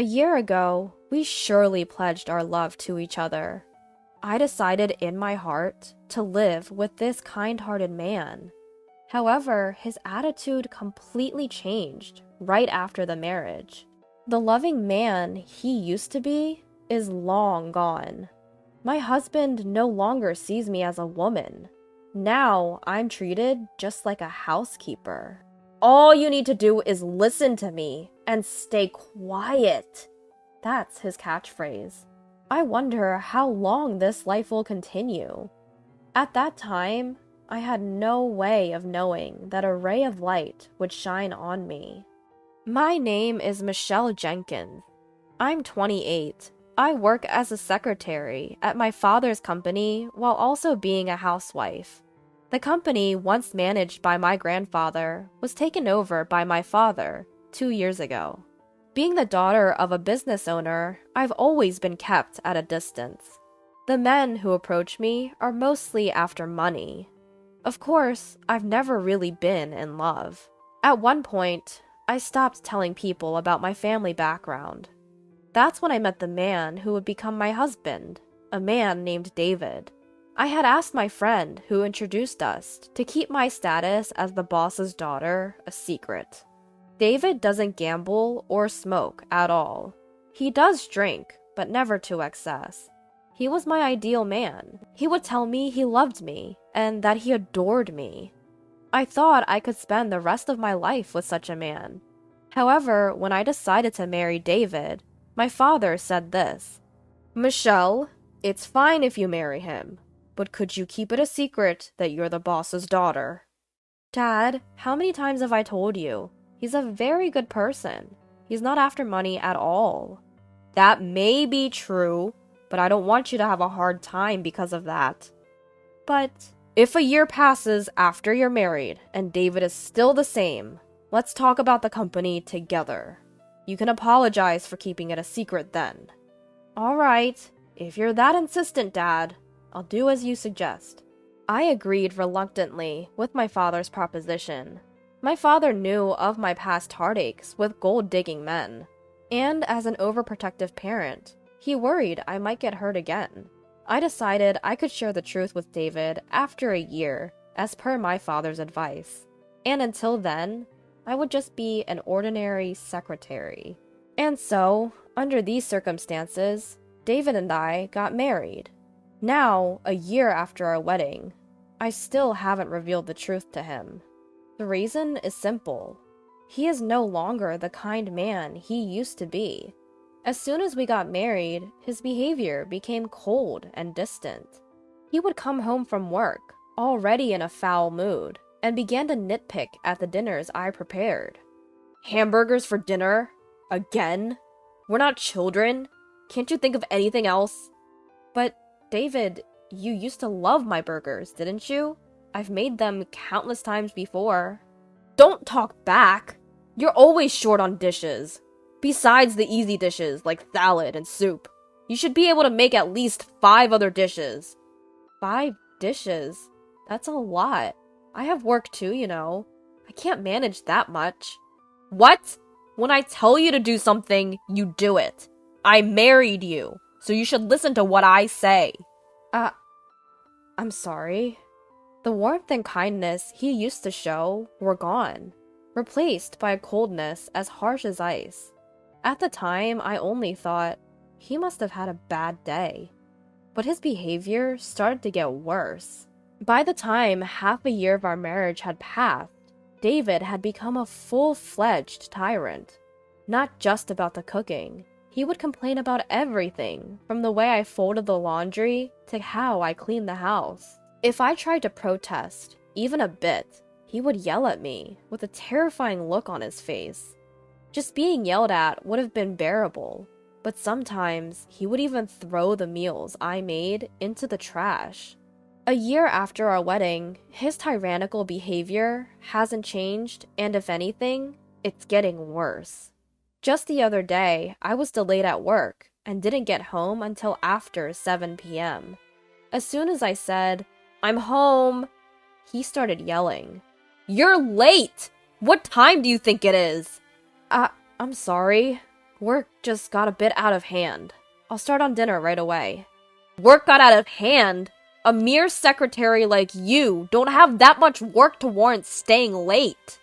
A year ago, we surely pledged our love to each other. I decided in my heart to live with this kind-hearted man. However, his attitude completely changed right after the marriage. The loving man he used to be is long gone. My husband no longer sees me as a woman. Now I'm treated just like a housekeeper. All you need to do is listen to me and stay quiet. That's his catchphrase. I wonder how long this life will continue. At that time, I had no way of knowing that a ray of light would shine on me. My name is Michelle Jenkins. I'm 28. I work as a secretary at my father's company while also being a housewife. The company, once managed by my grandfather, was taken over by my father 2 years ago. Being the daughter of a business owner, I've always been kept at a distance. The men who approach me are mostly after money. Of course, I've never really been in love. At one point, I stopped telling people about my family background. That's when I met the man who would become my husband, a man named David. I had asked my friend who introduced us to keep my status as the boss's daughter a secret. David doesn't gamble or smoke at all. He does drink, but never to excess. He was my ideal man. He would tell me he loved me and that he adored me. I thought I could spend the rest of my life with such a man. However, when I decided to marry David, my father said this: "Michelle, it's fine if you marry him, but could you keep it a secret that you're the boss's daughter?" Dad, how many times have I told you? He's a very good person. He's not after money at all. That may be true, but I don't want you to have a hard time because of that. But if a year passes after you're married and David is still the same, let's talk about the company together. You can apologize for keeping it a secret then. All right, if you're that insistent, Dad, I'll do as you suggest. I agreed reluctantly with my father's proposition. My father knew of my past heartaches with gold-digging men, and as an overprotective parent, he worried I might get hurt again. I decided I could share the truth with David after a year, as per my father's advice. And until then, I would just be an ordinary secretary. And so, under these circumstances, David and I got married. Now, a year after our wedding, I still haven't revealed the truth to him. The reason is simple. He is no longer the kind man he used to be. As soon as we got married, his behavior became cold and distant. He would come home from work, already in a foul mood, and began to nitpick at the dinners I prepared. Hamburgers for dinner? Again? We're not children. Can't you think of anything else? But, David, you used to love my burgers, didn't you? I've made them countless times before. Don't talk back! You're always short on dishes. Besides the easy dishes, like salad and soup. You should be able to make at least 5 other dishes. 5 dishes? That's a lot. I have work too, you know. I can't manage that much. What? When I tell you to do something, you do it. I married you, so you should listen to what I say. I'm sorry. The warmth and kindness he used to show were gone, replaced by a coldness as harsh as ice. At the time, I only thought, he must have had a bad day. But his behavior started to get worse. By the time half a year of our marriage had passed, David had become a full-fledged tyrant. Not just about the cooking. He would complain about everything, from the way I folded the laundry to how I cleaned the house. If I tried to protest, even a bit, he would yell at me with a terrifying look on his face. Just being yelled at would have been bearable, but sometimes he would even throw the meals I made into the trash. A year after our wedding, his tyrannical behavior hasn't changed, and if anything, it's getting worse. Just the other day, I was delayed at work and didn't get home until after 7 p.m. As soon as I said, "I'm home," he started yelling. "You're late! What time do you think it is?" I'm sorry. Work just got a bit out of hand. I'll start on dinner right away. Work got out of hand? A mere secretary like you don't have that much work to warrant staying late.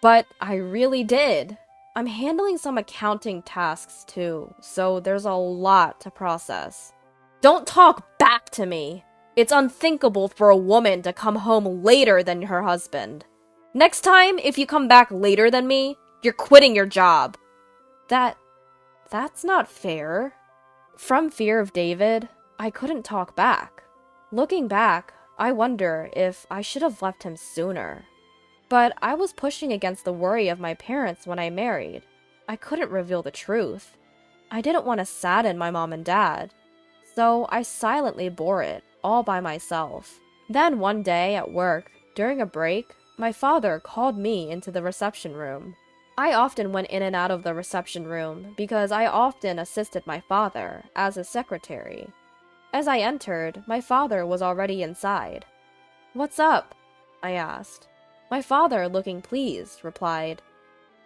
But I really did. I'm handling some accounting tasks too, so there's a lot to process. Don't talk back to me. It's unthinkable for a woman to come home later than her husband. Next time, if you come back later than me, you're quitting your job. That's not fair. From fear of David, I couldn't talk back. Looking back, I wonder if I should have left him sooner. But I was pushing against the worry of my parents when I married. I couldn't reveal the truth. I didn't want to sadden my mom and dad. So I silently bore it, all by myself. Then one day at work, during a break, my father called me into the reception room. I often went in and out of the reception room because I often assisted my father as his secretary. As I entered, my father was already inside. "What's up?" I asked. My father, looking pleased, replied,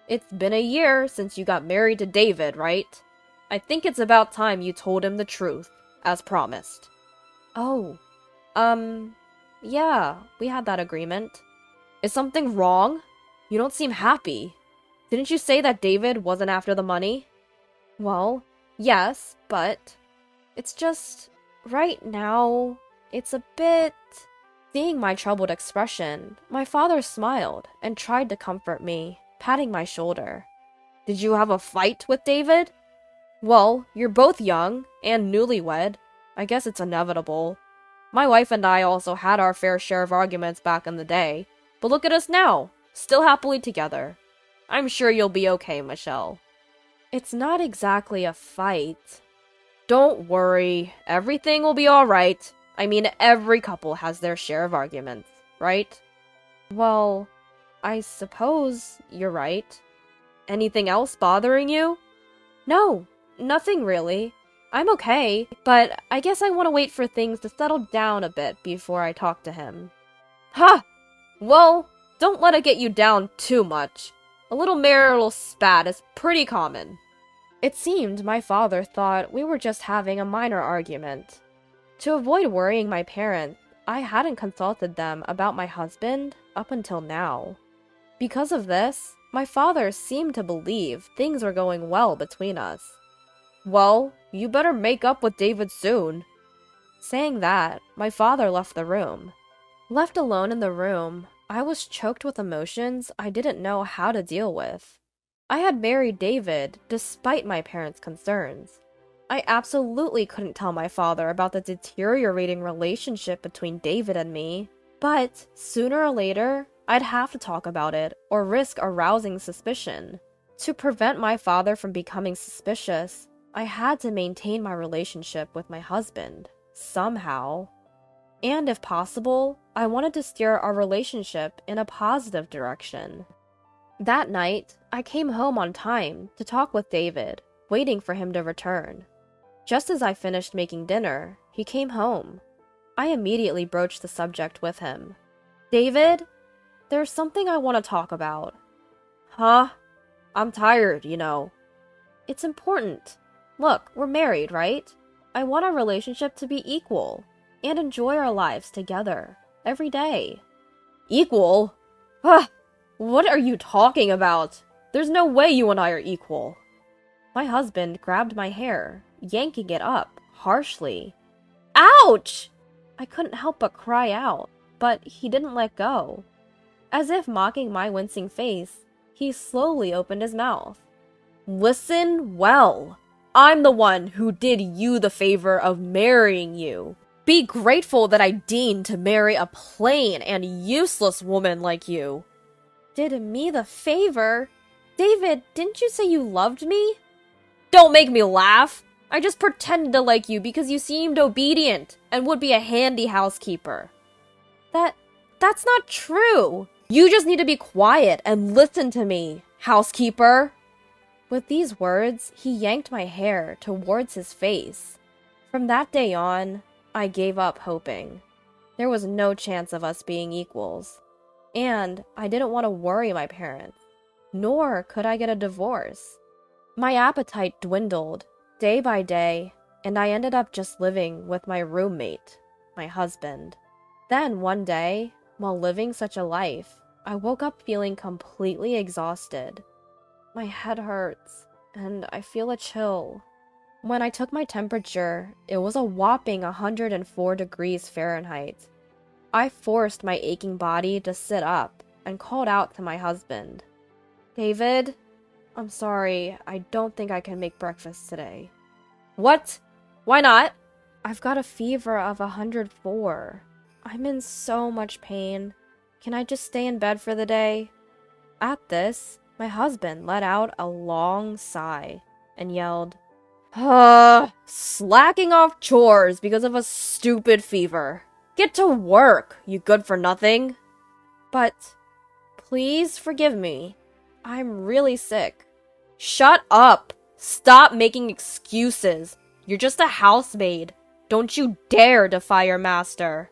"It's been a year since you got married to David, right? I think it's about time you told him the truth, as promised." "Oh, yeah, we had that agreement." "Is something wrong? You don't seem happy. Didn't you say that David wasn't after the money?" "Well, yes, but it's just, right now, it's a bit..." Seeing my troubled expression, my father smiled and tried to comfort me, patting my shoulder. "Did you have a fight with David?" "Well, you're both young and newlywed. I guess it's inevitable. My wife and I also had our fair share of arguments back in the day, but look at us now, still happily together. I'm sure you'll be okay, Michelle." "It's not exactly a fight." "Don't worry, everything will be alright. I mean, every couple has their share of arguments, right?" "Well, I suppose you're right." "Anything else bothering you?" "No, nothing really. I'm okay, but I guess I want to wait for things to settle down a bit before I talk to him." "Ha! Well, don't let it get you down too much. A little marital spat is pretty common." It seemed my father thought we were just having a minor argument. To avoid worrying my parents, I hadn't consulted them about my husband up until now. Because of this, my father seemed to believe things were going well between us. "Well, you better make up with David soon." Saying that, my father left the room. Left alone in the room, I was choked with emotions I didn't know how to deal with. I had married David despite my parents' concerns. I absolutely couldn't tell my father about the deteriorating relationship between David and me, but sooner or later, I'd have to talk about it or risk arousing suspicion. To prevent my father from becoming suspicious, I had to maintain my relationship with my husband, somehow. And if possible, I wanted to steer our relationship in a positive direction. That night, I came home on time to talk with David, waiting for him to return. Just as I finished making dinner, he came home. I immediately broached the subject with him. "David, there's something I want to talk about." "Huh? I'm tired, you know." "It's important. Look, we're married, right? I want our relationship to be equal and enjoy our lives together every day." "Equal? Huh? What are you talking about? There's no way you and I are equal." My husband grabbed my hair, yanking it up harshly. "Ouch!" I couldn't help but cry out, but he didn't let go. As if mocking my wincing face, he slowly opened his mouth. "Listen well. I'm the one who did you the favor of marrying you. Be grateful that I deigned to marry a plain and useless woman like you." "Did me the favor? David, didn't you say you loved me?" "Don't make me laugh. I just pretended to like you because you seemed obedient and would be a handy housekeeper." That's not true. You just need to be quiet and listen to me, housekeeper." With these words, he yanked my hair towards his face. From that day on, I gave up hoping. There was no chance of us being equals. And I didn't want to worry my parents, nor could I get a divorce. My appetite dwindled day by day, and I ended up just living with my roommate, my husband. Then one day, while living such a life, I woke up feeling completely exhausted. My head hurts, and I feel a chill. When I took my temperature, it was a whopping 104 degrees Fahrenheit. I forced my aching body to sit up and called out to my husband. "David, I'm sorry, I don't think I can make breakfast today." "What? Why not?" "I've got a fever of 104. I'm in so much pain. Can I just stay in bed for the day?" At this, my husband let out a long sigh and yelled, slacking off chores because of a stupid fever. Get to work, you good-for-nothing." "But, please forgive me. I'm really sick." "Shut up! Stop making excuses. You're just a housemaid. Don't you dare defy your master."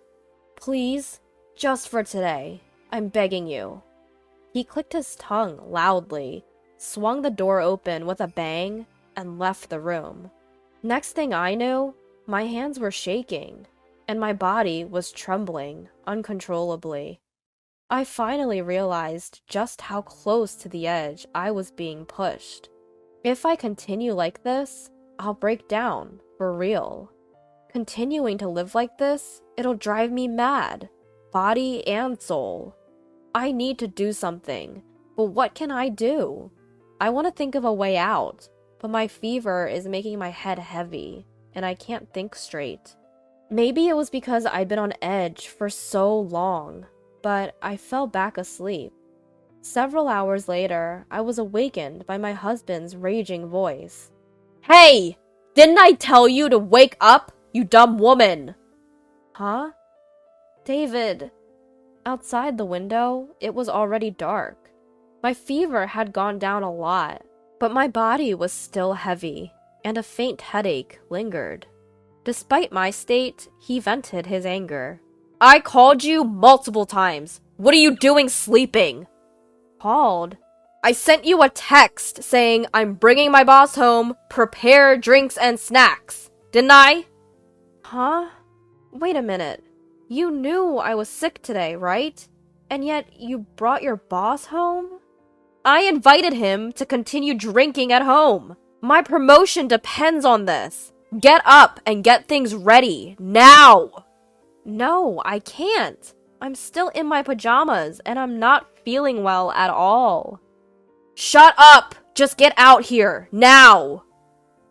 "Please, just for today. I'm begging you." He clicked his tongue loudly, swung the door open with a bang, and left the room. Next thing I knew, my hands were shaking, and my body was trembling uncontrollably. I finally realized just how close to the edge I was being pushed. If I continue like this, I'll break down, for real. Continuing to live like this, it'll drive me mad, body and soul. I need to do something, but what can I do? I want to think of a way out, but my fever is making my head heavy, and I can't think straight. Maybe it was because I'd been on edge for so long, but I fell back asleep. Several hours later, I was awakened by my husband's raging voice. "Hey! Didn't I tell you to wake up, you dumb woman?" "Huh?" "David." Outside the window, it was already dark. My fever had gone down a lot, but my body was still heavy, and a faint headache lingered. Despite my state, he vented his anger. "I called you multiple times. What are you doing sleeping?" "Called?" "I sent you a text saying I'm bringing my boss home, prepare drinks and snacks. Didn't I?" "Huh? Wait a minute. You knew I was sick today, right? And yet you brought your boss home?" "I invited him to continue drinking at home. My promotion depends on this. Get up and get things ready, now!" "No, I can't. I'm still in my pajamas, and I'm not feeling well at all." "Shut up! Just get out here, now!"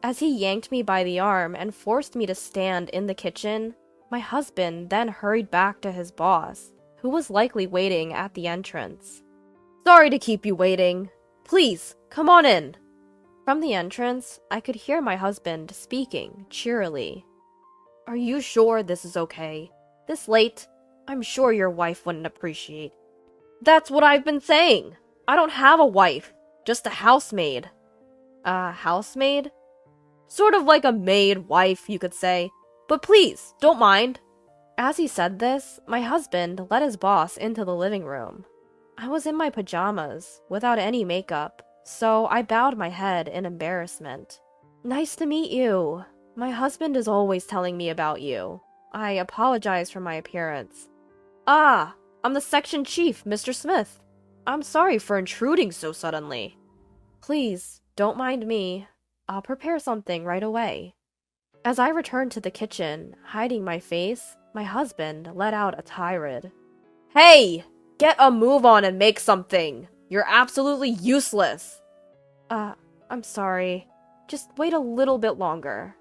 As he yanked me by the arm and forced me to stand in the kitchen, my husband then hurried back to his boss, who was likely waiting at the entrance. "Sorry to keep you waiting. Please, come on in." From the entrance, I could hear my husband speaking cheerily. "Are you sure this is okay? This late? I'm sure your wife wouldn't appreciate." "That's what I've been saying. I don't have a wife, just a housemaid." "A housemaid?" "Sort of like a maid wife, you could say. But please, don't mind." As he said this, my husband led his boss into the living room. I was in my pajamas, without any makeup, so I bowed my head in embarrassment. "Nice to meet you. My husband is always telling me about you. I apologize for my appearance." "Ah, I'm the section chief, Mr. Smith. I'm sorry for intruding so suddenly." "Please, don't mind me. I'll prepare something right away." As I returned to the kitchen, hiding my face, my husband let out a tirade. "Hey! Get a move on and make something! You're absolutely useless!" I'm sorry. Just wait a little bit longer."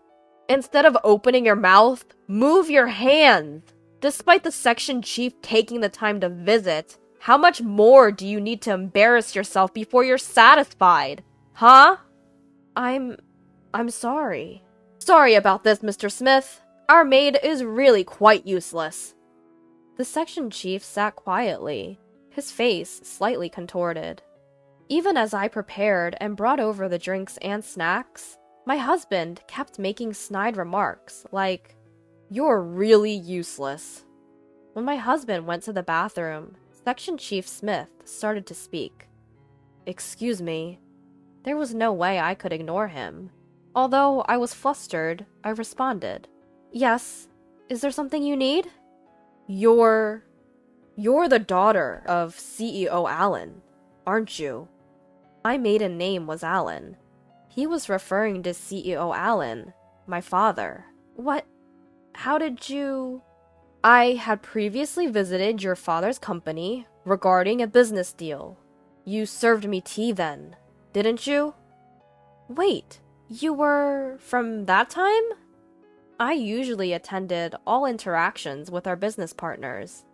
"Instead of opening your mouth, move your hands! Despite the section chief taking the time to visit, how much more do you need to embarrass yourself before you're satisfied? Huh?" I'm sorry." "Sorry about this, Mr. Smith. Our maid is really quite useless." The section chief sat quietly, his face slightly contorted. Even as I prepared and brought over the drinks and snacks, my husband kept making snide remarks like, "You're really useless." When my husband went to the bathroom, Section Chief Smith started to speak. "Excuse me. There was no way I could ignore him. Although I was flustered, I responded. Yes, is there something you need? You're the daughter of CEO Allen, aren't you? My maiden name was Allen. He was referring to CEO Allen, my father. What? How did you... I had previously visited your father's company regarding a business deal. You served me tea then, didn't you? Wait, you were from that time? I usually attended all interactions with our business partners.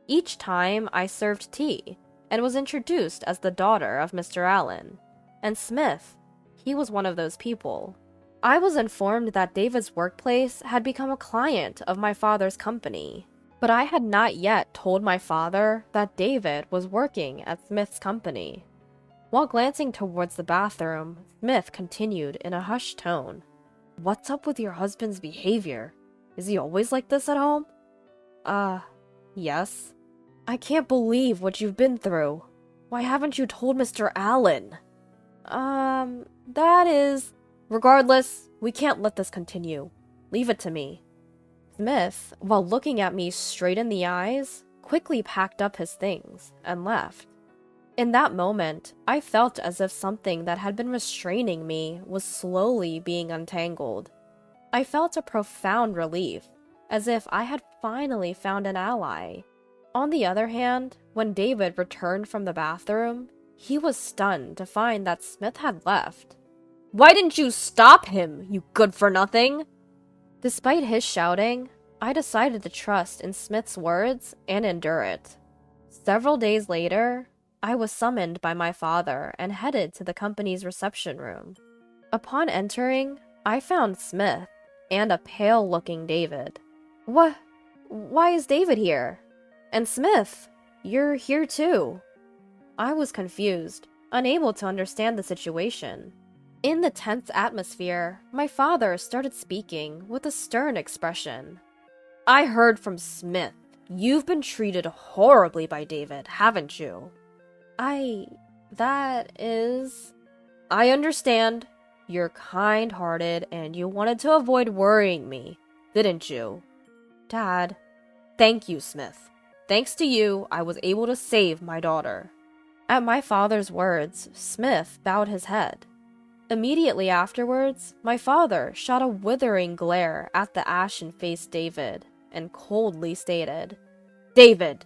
Each time I served tea and was introduced as the daughter of Mr. Allen. And Smith, he was one of those people. I was informed that David's workplace had become a client of my father's company, but I had not yet told my father that David was working at Smith's company. While glancing towards the bathroom, Smith continued in a hushed tone. What's up with your husband's behavior? Is he always like this at home? Yes. I can't believe what you've been through. Why haven't you told Mr. Allen? That is... Regardless, we can't let this continue. Leave it to me. Smith, while looking at me straight in the eyes, quickly packed up his things and left. In that moment, I felt as if something that had been restraining me was slowly being untangled. I felt a profound relief, as if I had finally found an ally. On the other hand, when David returned from the bathroom, he was stunned to find that Smith had left. Why didn't you stop him, you good-for-nothing? Despite his shouting, I decided to trust in Smith's words and endure it. Several days later, I was summoned by my father and headed to the company's reception room. Upon entering, I found Smith and a pale-looking David. Why is David here? And Smith, you're here too. I was confused, unable to understand the situation. In the tense atmosphere, my father started speaking with a stern expression. I heard from Smith. You've been treated horribly by David, haven't you? That is... I understand. You're kind-hearted and you wanted to avoid worrying me, didn't you? Dad. Thank you, Smith. Thanks to you, I was able to save my daughter. At my father's words, Smith bowed his head. Immediately afterwards, my father shot a withering glare at the ashen-faced David and coldly stated, David,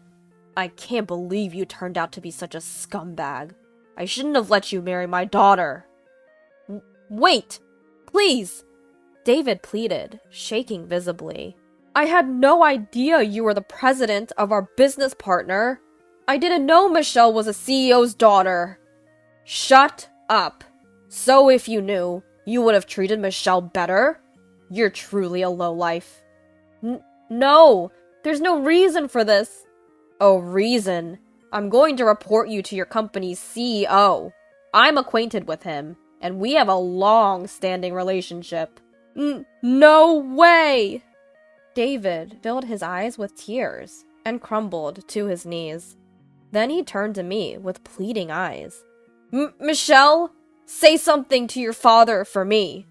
I can't believe you turned out to be such a scumbag. I shouldn't have let you marry my daughter. Wait! Please! David pleaded, shaking visibly. I had no idea you were the president of our business partner. I didn't know Michelle was a CEO's daughter. Shut up. So if you knew, you would have treated Michelle better? You're truly a lowlife. No, there's no reason for this. Oh, reason? I'm going to report you to your company's CEO. I'm acquainted with him, and we have a long-standing relationship. No way! David filled his eyes with tears and crumbled to his knees. Then he turned to me with pleading eyes. Michelle? Say something to your father for me.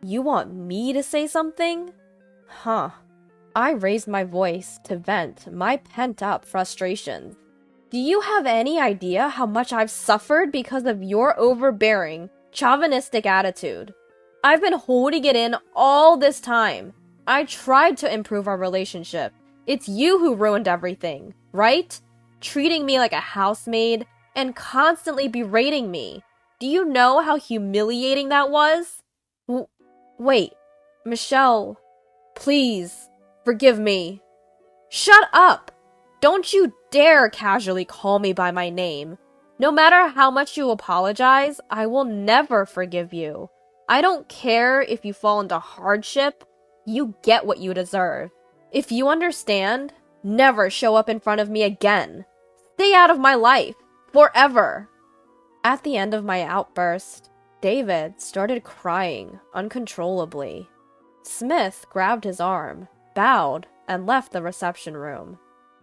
You want me to say something? Huh. I raised my voice to vent my pent-up frustrations. Do you have any idea how much I've suffered because of your overbearing, chauvinistic attitude? I've been holding it in all this time. I tried to improve our relationship. It's you who ruined everything, right? Treating me like a housemaid and constantly berating me. Do you know how humiliating that was? Wait, Michelle, please, forgive me. Shut up! Don't you dare casually call me by my name. No matter how much you apologize, I will never forgive you. I don't care if you fall into hardship. You get what you deserve. If you understand, never show up in front of me again. Stay out of my life, forever. At the end of my outburst, David started crying uncontrollably. Smith grabbed his arm, bowed, and left the reception room.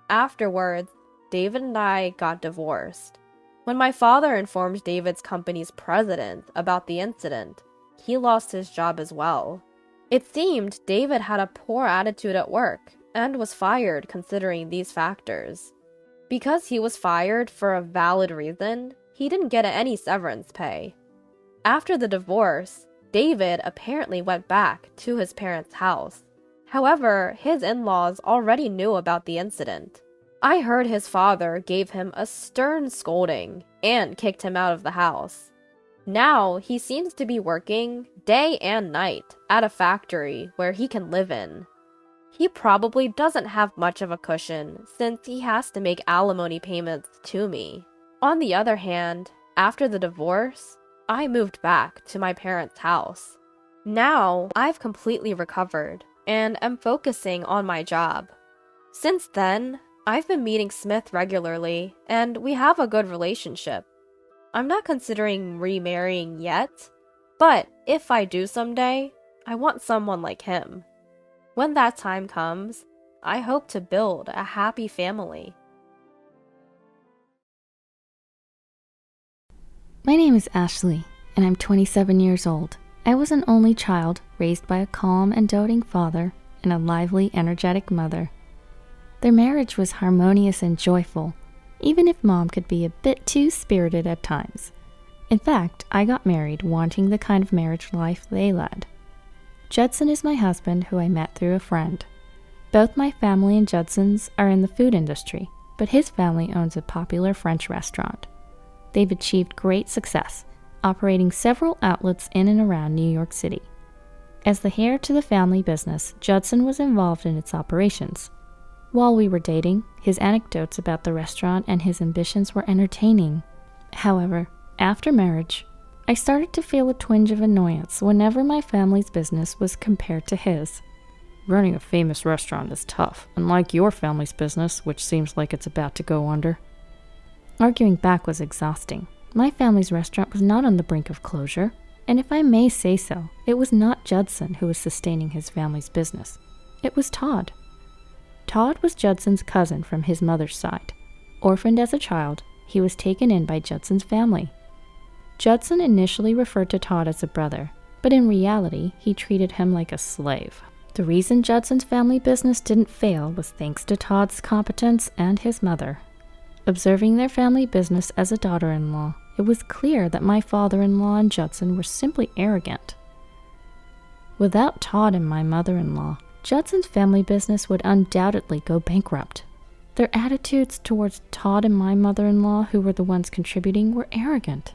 Afterwards, David and I got divorced. When my father informed David's company's president about the incident, he lost his job as well. It seemed David had a poor attitude at work and was fired considering these factors. Because he was fired for a valid reason, he didn't get any severance pay. After the divorce, David apparently went back to his parents' house. However, his in-laws already knew about the incident. I heard his father gave him a stern scolding and kicked him out of the house. Now, he seems to be working day and night at a factory where he can live in. He probably doesn't have much of a cushion since he has to make alimony payments to me. On the other hand, after the divorce, I moved back to my parents' house. Now, I've completely recovered and am focusing on my job. Since then, I've been meeting Smith regularly, and we have a good relationship. I'm not considering remarrying yet, but if I do someday, I want someone like him. When that time comes, I hope to build a happy family. My name is Ashley, and I'm 27 years old. I was an only child raised by a calm and doting father and a lively, energetic mother. Their marriage was harmonious and joyful, even if Mom could be a bit too spirited at times. In fact, I got married wanting the kind of marriage life they led. Judson is my husband, who I met through a friend. Both my family and Judson's are in the food industry, but his family owns a popular French restaurant. They've achieved great success, operating several outlets in and around New York City. As the heir to the family business, Judson was involved in its operations. While we were dating, his anecdotes about the restaurant and his ambitions were entertaining. However, after marriage, I started to feel a twinge of annoyance whenever my family's business was compared to his. Running a famous restaurant is tough, unlike your family's business, which seems like it's about to go under. Arguing back was exhausting. My family's restaurant was not on the brink of closure, and if I may say so, it was not Judson who was sustaining his family's business. It was Todd. Todd was Judson's cousin from his mother's side. Orphaned as a child, he was taken in by Judson's family. Judson initially referred to Todd as a brother, but in reality, he treated him like a slave. The reason Judson's family business didn't fail was thanks to Todd's competence and his mother. Observing their family business as a daughter-in-law, it was clear that my father-in-law and Judson were simply arrogant. Without Todd and my mother-in-law, Judson's family business would undoubtedly go bankrupt. Their attitudes towards Todd and my mother-in-law, who were the ones contributing, were arrogant.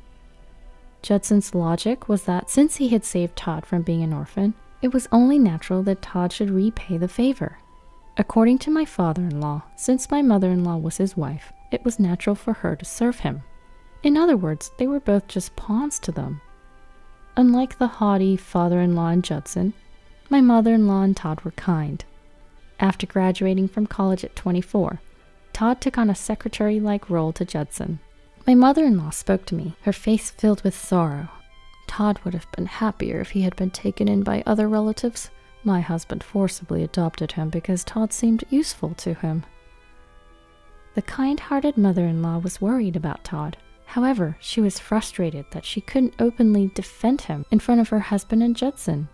Judson's logic was that since he had saved Todd from being an orphan, it was only natural that Todd should repay the favor. According to my father-in-law, since my mother-in-law was his wife, it was natural for her to serve him. In other words, they were both just pawns to them. Unlike the haughty father-in-law and Judson, my mother-in-law and Todd were kind. After graduating from college at 24, Todd took on a secretary-like role to Judson. My mother-in-law spoke to me, her face filled with sorrow. Todd would have been happier if he had been taken in by other relatives. My husband forcibly adopted him because Todd seemed useful to him. The kind-hearted mother-in-law was worried about Todd. However, she was frustrated that she couldn't openly defend him in front of her husband and Judson.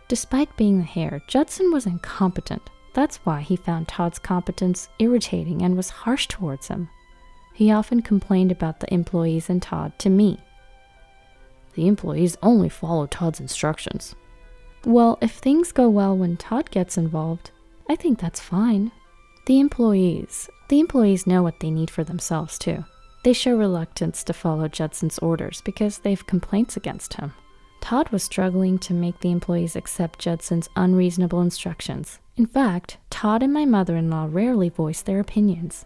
Despite being the heir, Judson was incompetent. That's why he found Todd's competence irritating and was harsh towards him. He often complained about the employees and Todd to me. The employees only follow Todd's instructions. Well, if things go well when Todd gets involved, I think that's fine. The employees know what they need for themselves too. They show reluctance to follow Judson's orders because they have complaints against him. Todd was struggling to make the employees accept Judson's unreasonable instructions. In fact, Todd and my mother-in-law rarely voiced their opinions.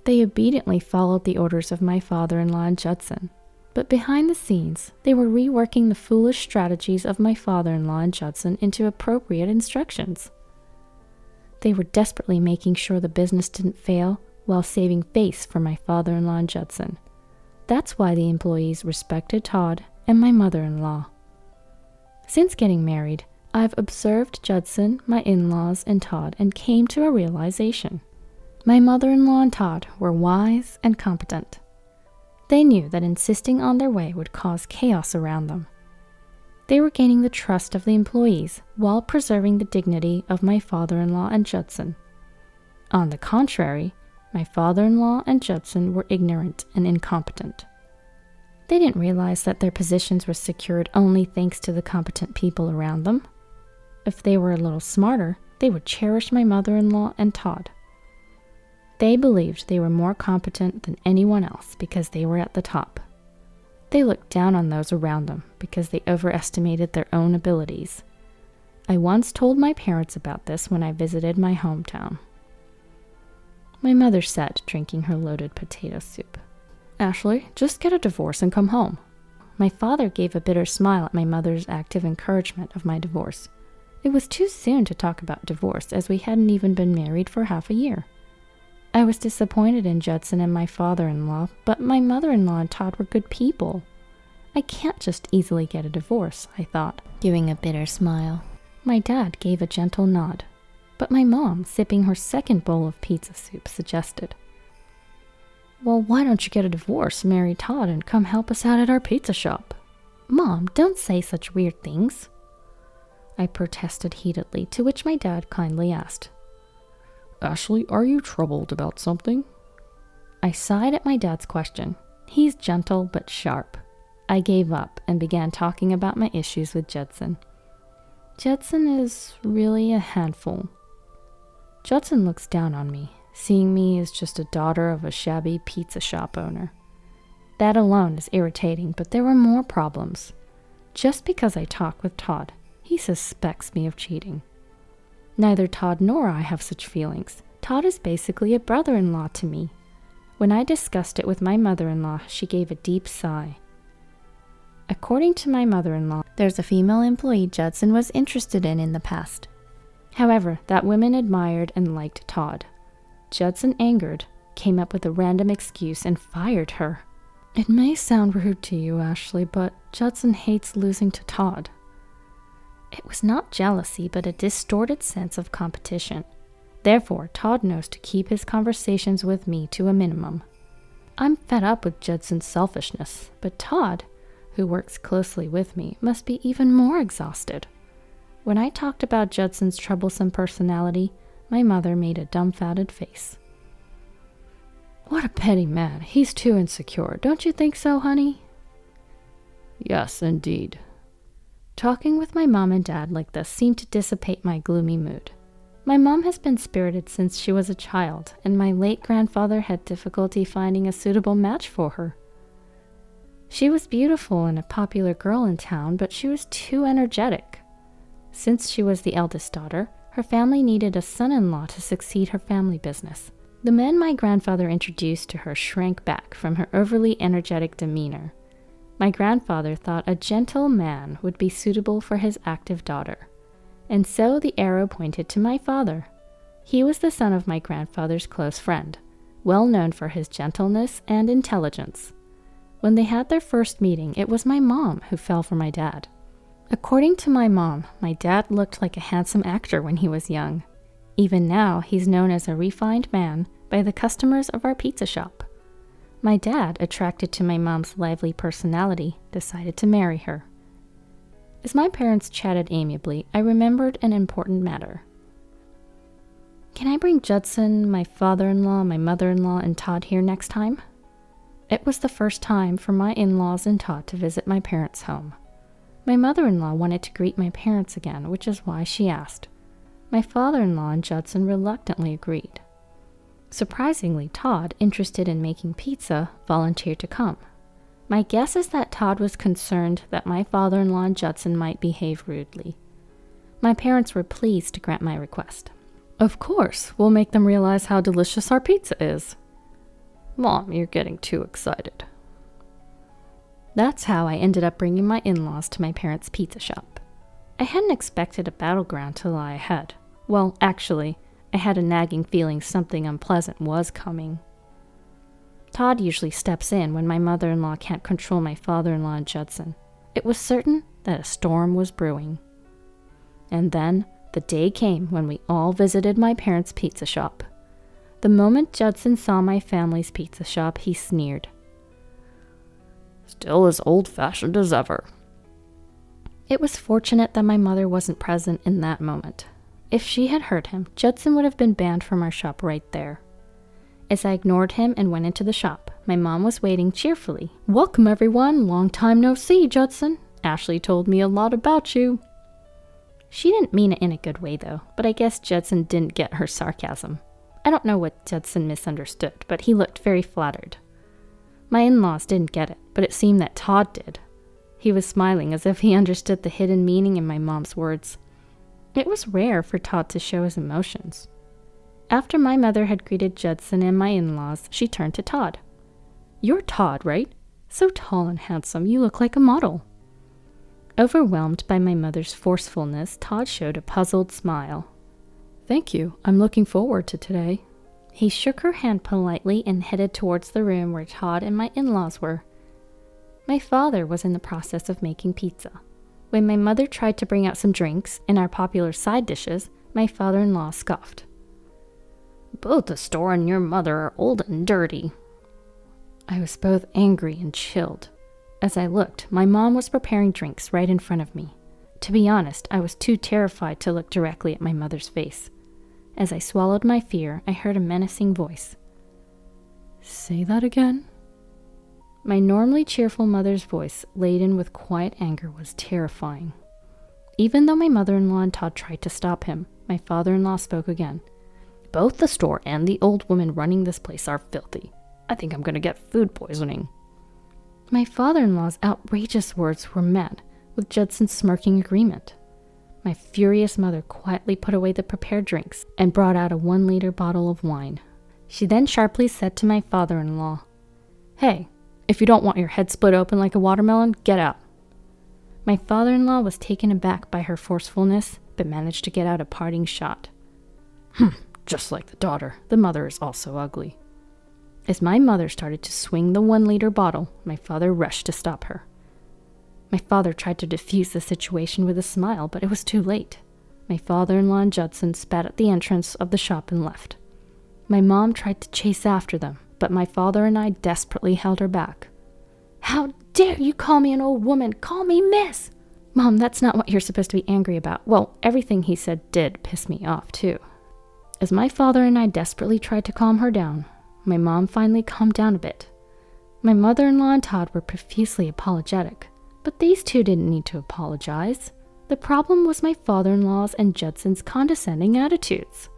They obediently followed the orders of my father-in-law and Judson. But behind the scenes, they were reworking the foolish strategies of my father-in-law and Judson into appropriate instructions. They were desperately making sure the business didn't fail while saving face for my father-in-law and Judson. That's why the employees respected Todd and my mother-in-law. Since getting married, I've observed Judson, my in-laws, and Todd and came to a realization. My mother-in-law and Todd were wise and competent. They knew that insisting on their way would cause chaos around them. They were gaining the trust of the employees while preserving the dignity of my father-in-law and Judson. On the contrary, my father-in-law and Judson were ignorant and incompetent. They didn't realize that their positions were secured only thanks to the competent people around them. If they were a little smarter, they would cherish my mother-in-law and Todd. They believed they were more competent than anyone else because they were at the top. They looked down on those around them because they overestimated their own abilities. I once told my parents about this when I visited my hometown. My mother said, drinking her loaded potato soup, "Ashley, just get a divorce and come home." My father gave a bitter smile at my mother's active encouragement of my divorce. It was too soon to talk about divorce, as we hadn't even been married for half a year. I was disappointed in Judson and my father-in-law, but my mother-in-law and Todd were good people. I can't just easily get a divorce, I thought, giving a bitter smile. My dad gave a gentle nod, but my mom, sipping her second bowl of pizza soup, suggested, "Well, why don't you get a divorce, marry Todd, and come help us out at our pizza shop?" "Mom, don't say such weird things," I protested heatedly, to which my dad kindly asked, "Ashley, are you troubled about something?" I sighed at my dad's question. He's gentle but sharp. I gave up and began talking about my issues with Judson. Judson is really a handful. Judson looks down on me, seeing me as just a daughter of a shabby pizza shop owner. That alone is irritating, but there were more problems. Just because I talk with Todd, he suspects me of cheating. Neither Todd nor I have such feelings. Todd is basically a brother-in-law to me. When I discussed it with my mother-in-law, she gave a deep sigh. According to my mother-in-law, there's a female employee Judson was interested in the past. However, that woman admired and liked Todd. Judson, angered, came up with a random excuse and fired her. It may sound rude to you, Ashley, but Judson hates losing to Todd. It was not jealousy, but a distorted sense of competition. Therefore, Todd knows to keep his conversations with me to a minimum. I'm fed up with Judson's selfishness, but Todd, who works closely with me, must be even more exhausted. When I talked about Judson's troublesome personality, my mother made a dumbfounded face. "What a petty man. He's too insecure. Don't you think so, honey?" "Yes, indeed." Talking with my mom and dad like this seemed to dissipate my gloomy mood. My mom has been spirited since she was a child, and my late grandfather had difficulty finding a suitable match for her. She was beautiful and a popular girl in town, but she was too energetic. Since she was the eldest daughter, her family needed a son-in-law to succeed her family business. The men my grandfather introduced to her shrank back from her overly energetic demeanor. My grandfather thought a gentle man would be suitable for his active daughter, and so the arrow pointed to my father. He was the son of my grandfather's close friend, well known for his gentleness and intelligence. When they had their first meeting, it was my mom who fell for my dad. According to my mom, my dad looked like a handsome actor when he was young. Even now, he's known as a refined man by the customers of our pizza shop. My dad, attracted to my mom's lively personality, decided to marry her. As my parents chatted amiably, I remembered an important matter. Can I bring Judson, my father-in-law, my mother-in-law, and Todd here next time? It was the first time for my in-laws and Todd to visit my parents' home. My mother-in-law wanted to greet my parents again, which is why she asked. My father-in-law and Judson reluctantly agreed. Surprisingly, Todd, interested in making pizza, volunteered to come. My guess is that Todd was concerned that my father-in-law and Judson might behave rudely. My parents were pleased to grant my request. Of course, we'll make them realize how delicious our pizza is. Mom, you're getting too excited. That's how I ended up bringing my in-laws to my parents' pizza shop. I hadn't expected a battleground to lie ahead. Well, actually, I had a nagging feeling something unpleasant was coming. Todd usually steps in when my mother-in-law can't control my father-in-law and Judson. It was certain that a storm was brewing. And then, the day came when we all visited my parents' pizza shop. The moment Judson saw my family's pizza shop, he sneered. Still as old-fashioned as ever. It was fortunate that my mother wasn't present in that moment. If she had heard him, Judson would have been banned from our shop right there. As I ignored him and went into the shop, my mom was waiting cheerfully. "Welcome, everyone. Long time no see, Judson. Ashley told me a lot about you." She didn't mean it in a good way, though, but I guess Judson didn't get her sarcasm. I don't know what Judson misunderstood, but he looked very flattered. My in-laws didn't get it, but it seemed that Todd did. He was smiling as if he understood the hidden meaning in my mom's words. It was rare for Todd to show his emotions. After my mother had greeted Judson and my in-laws, she turned to Todd. "You're Todd, right? So tall and handsome, you look like a model." Overwhelmed by my mother's forcefulness, Todd showed a puzzled smile. "Thank you. I'm looking forward to today." He shook her hand politely and headed towards the room where Todd and my in-laws were. My father was in the process of making pizza. When my mother tried to bring out some drinks and our popular side dishes, my father-in-law scoffed. "Both the store and your mother are old and dirty." I was both angry and chilled. As I looked, my mom was preparing drinks right in front of me. To be honest, I was too terrified to look directly at my mother's face. As I swallowed my fear, I heard a menacing voice. "Say that again?" My normally cheerful mother's voice, laden with quiet anger, was terrifying. Even though my mother-in-law and Todd tried to stop him, my father-in-law spoke again. "Both the store and the old woman running this place are filthy. I think I'm going to get food poisoning." My father-in-law's outrageous words were met with Judson's smirking agreement. My furious mother quietly put away the prepared drinks and brought out a 1-liter bottle of wine. She then sharply said to my father-in-law, "Hey, if you don't want your head split open like a watermelon, get out." My father-in-law was taken aback by her forcefulness, but managed to get out a parting shot. Just like the daughter, the mother is also ugly." As my mother started to swing the 1-liter bottle, my father rushed to stop her. My father tried to defuse the situation with a smile, but it was too late. My father-in-law and Judson spat at the entrance of the shop and left. My mom tried to chase after them, but my father and I desperately held her back. "How dare you call me an old woman? Call me miss!" "Mom, that's not what you're supposed to be angry about." Well, everything he said did piss me off, too. As my father and I desperately tried to calm her down, my mom finally calmed down a bit. My mother-in-law and Todd were profusely apologetic, but these two didn't need to apologize. The problem was my father-in-law's and Judson's condescending attitudes.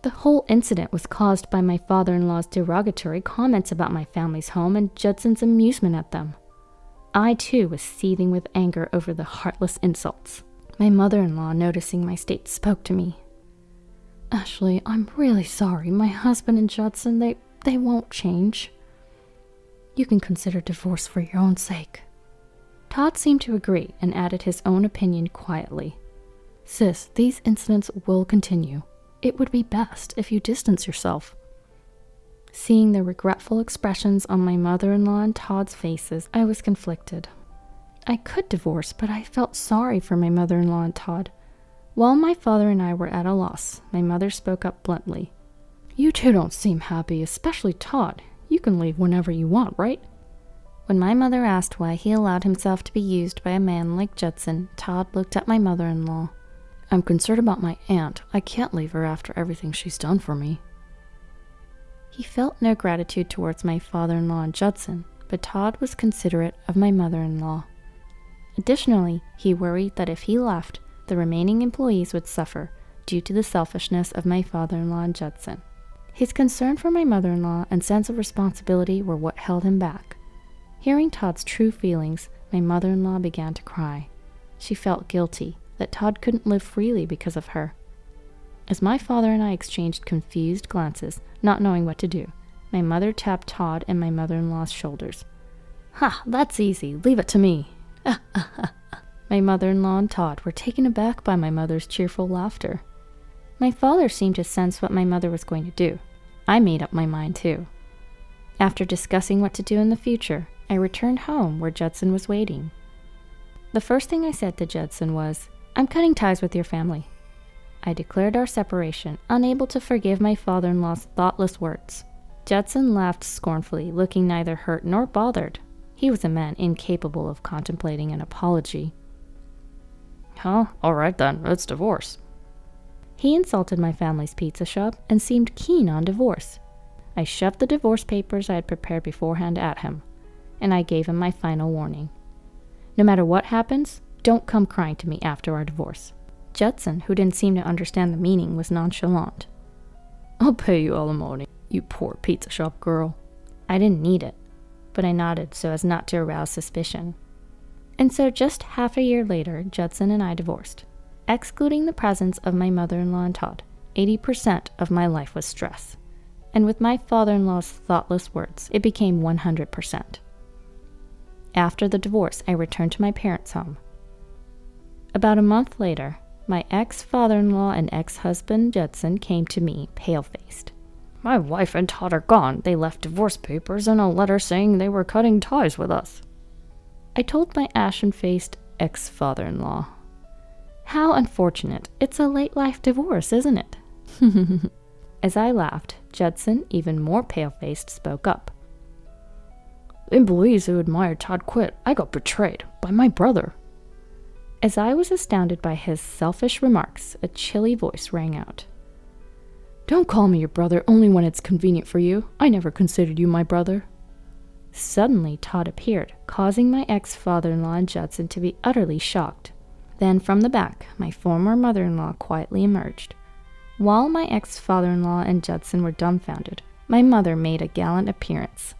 The whole incident was caused by my father-in-law's derogatory comments about my family's home and Judson's amusement at them. I, too, was seething with anger over the heartless insults. My mother-in-law, noticing my state, spoke to me. "Ashley, I'm really sorry. My husband and Judson, they won't change. You can consider divorce for your own sake." Todd seemed to agree and added his own opinion quietly. "Sis, these incidents will continue. It would be best if you distance yourself." Seeing the regretful expressions on my mother-in-law and Todd's faces, I was conflicted. I could divorce, but I felt sorry for my mother-in-law and Todd. While my father and I were at a loss, my mother spoke up bluntly. "You two don't seem happy, especially Todd. You can leave whenever you want, right?" When my mother asked why he allowed himself to be used by a man like Judson, Todd looked at my mother-in-law. "I'm concerned about my aunt. I can't leave her after everything she's done for me." He felt no gratitude towards my father-in-law and Judson, but Todd was considerate of my mother-in-law. Additionally, he worried that if he left, the remaining employees would suffer due to the selfishness of my father-in-law and Judson. His concern for my mother-in-law and sense of responsibility were what held him back. Hearing Todd's true feelings, my mother-in-law began to cry. She felt guilty that Todd couldn't live freely because of her. As my father and I exchanged confused glances, not knowing what to do, my mother tapped Todd and my mother-in-law's shoulders. "Ha, that's easy. Leave it to me." My mother-in-law and Todd were taken aback by my mother's cheerful laughter. My father seemed to sense what my mother was going to do. I made up my mind too. After discussing what to do in the future, I returned home where Judson was waiting. The first thing I said to Judson was, "I'm cutting ties with your family." I declared our separation, unable to forgive my father-in-law's thoughtless words. Judson laughed scornfully, looking neither hurt nor bothered. He was a man incapable of contemplating an apology. Huh? Alright then, let's divorce. He insulted my family's pizza shop and seemed keen on divorce. I shoved the divorce papers I had prepared beforehand at him, and I gave him my final warning. No matter what happens, don't come crying to me after our divorce. Judson, who didn't seem to understand the meaning, was nonchalant. I'll pay you alimony, you poor pizza shop girl. I didn't need it, but I nodded so as not to arouse suspicion. And so just half a year later, Judson and I divorced. Excluding the presence of my mother-in-law and Todd, 80% of my life was stress. And with my father-in-law's thoughtless words, it became 100%. After the divorce, I returned to my parents' home. About a month later, my ex-father-in-law and ex-husband Judson came to me, pale-faced. My wife and Todd are gone. They left divorce papers and a letter saying they were cutting ties with us. I told my ashen-faced ex-father-in-law. How unfortunate. It's a late-life divorce, isn't it? As I laughed, Judson, even more pale-faced, spoke up. The employees who admired Todd quit. I got betrayed by my brother. As I was astounded by his selfish remarks, a chilly voice rang out. Don't call me your brother only when it's convenient for you. I never considered you my brother. Suddenly, Todd appeared, causing my ex-father-in-law and Judson to be utterly shocked. Then from the back, my former mother-in-law quietly emerged. While my ex-father-in-law and Judson were dumbfounded, my mother made a gallant appearance.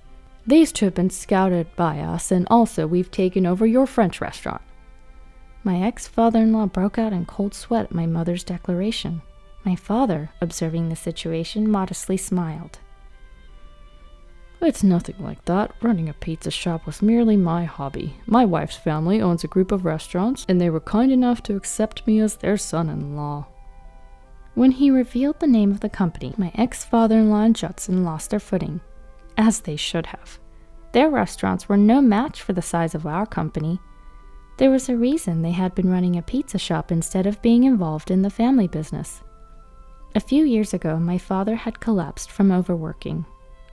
These two have been scouted by us, and also we've taken over your French restaurant. My ex-father-in-law broke out in cold sweat at my mother's declaration. My father, observing the situation, modestly smiled. It's nothing like that. Running a pizza shop was merely my hobby. My wife's family owns a group of restaurants, and they were kind enough to accept me as their son-in-law. When he revealed the name of the company, my ex-father-in-law and Judson lost their footing, as they should have. Their restaurants were no match for the size of our company. There was a reason they had been running a pizza shop instead of being involved in the family business. A few years ago, my father had collapsed from overworking.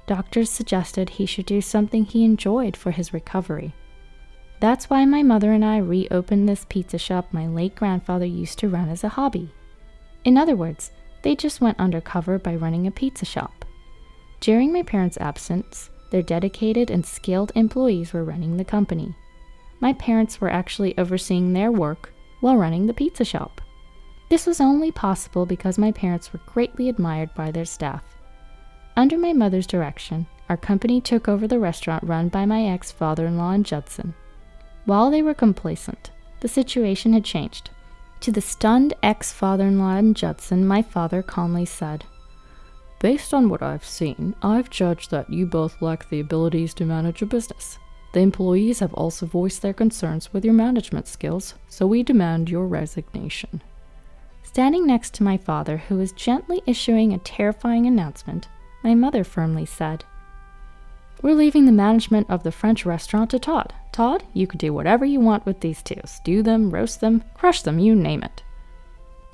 Doctors suggested he should do something he enjoyed for his recovery. That's why my mother and I reopened this pizza shop my late grandfather used to run as a hobby. In other words, they just went undercover by running a pizza shop. During my parents' absence, their dedicated and skilled employees were running the company. My parents were actually overseeing their work while running the pizza shop. This was only possible because my parents were greatly admired by their staff. Under my mother's direction, our company took over the restaurant run by my ex-father-in-law and Judson. While they were complacent, the situation had changed. To the stunned ex-father-in-law and Judson, my father calmly said, Based on what I've seen, I've judged that you both lack the abilities to manage a business. The employees have also voiced their concerns with your management skills, so we demand your resignation. Standing next to my father, who was gently issuing a terrifying announcement, my mother firmly said, We're leaving the management of the French restaurant to Todd. Todd, you can do whatever you want with these two. Stew them, roast them, crush them, you name it.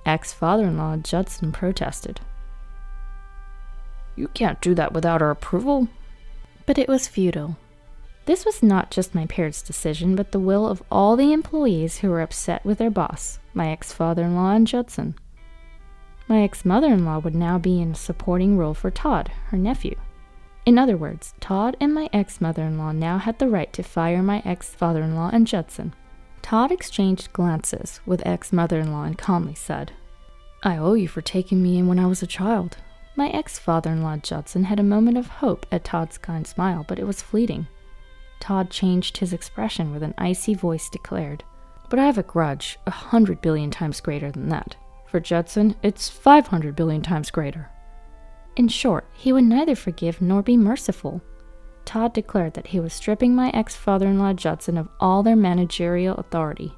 Ex-father-in-law Judson protested. You can't do that without our approval. But it was futile. This was not just my parents' decision, but the will of all the employees who were upset with their boss, my ex-father-in-law and Judson. My ex-mother-in-law would now be in a supporting role for Todd, her nephew. In other words, Todd and my ex-mother-in-law now had the right to fire my ex-father-in-law and Judson. Todd exchanged glances with ex-mother-in-law and calmly said, I owe you for taking me in when I was a child. My ex-father-in-law Judson had a moment of hope at Todd's kind smile, but it was fleeting. Todd changed his expression with an icy voice declared, But I have a grudge 100 billion times greater than that. For Judson, it's 500 billion times greater. In short, he would neither forgive nor be merciful. Todd declared that he was stripping my ex-father-in-law Judson of all their managerial authority.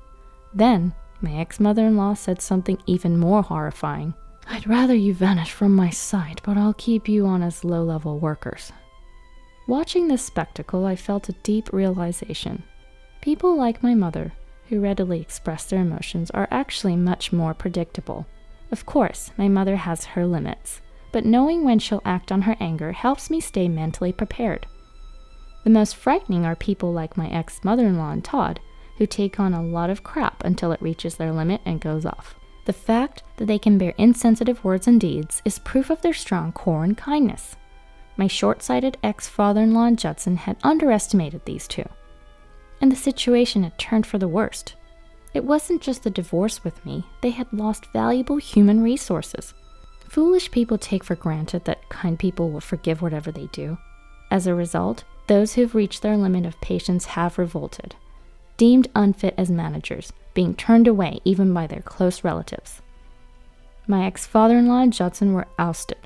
Then, my ex-mother-in-law said something even more horrifying. I'd rather you vanish from my sight, but I'll keep you on as low-level workers. Watching this spectacle, I felt a deep realization. People like my mother, who readily express their emotions, are actually much more predictable. Of course, my mother has her limits, but knowing when she'll act on her anger helps me stay mentally prepared. The most frightening are people like my ex-mother-in-law and Todd, who take on a lot of crap until it reaches their limit and goes off. The fact that they can bear insensitive words and deeds is proof of their strong core and kindness. My short-sighted ex-father-in-law Judson had underestimated these two, and the situation had turned for the worst. It wasn't just the divorce with me, they had lost valuable human resources. Foolish people take for granted that kind people will forgive whatever they do. As a result, those who've reached their limit of patience have revolted, deemed unfit as managers, being turned away even by their close relatives. My ex-father-in-law and Judson were ousted.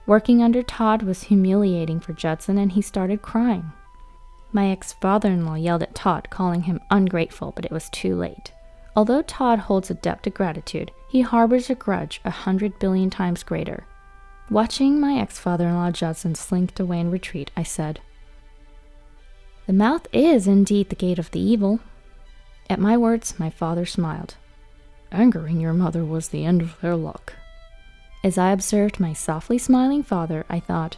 Working under Todd was humiliating for Judson, and he started crying. My ex-father-in-law yelled at Todd, calling him ungrateful, but it was too late. Although Todd holds a debt to gratitude, he harbors a grudge 100 billion times greater. Watching my ex-father-in-law Judson slinked away in retreat, I said, "The mouth is indeed the gate of the evil." At my words, my father smiled. Angering your mother was the end of their luck. As I observed my softly smiling father, I thought,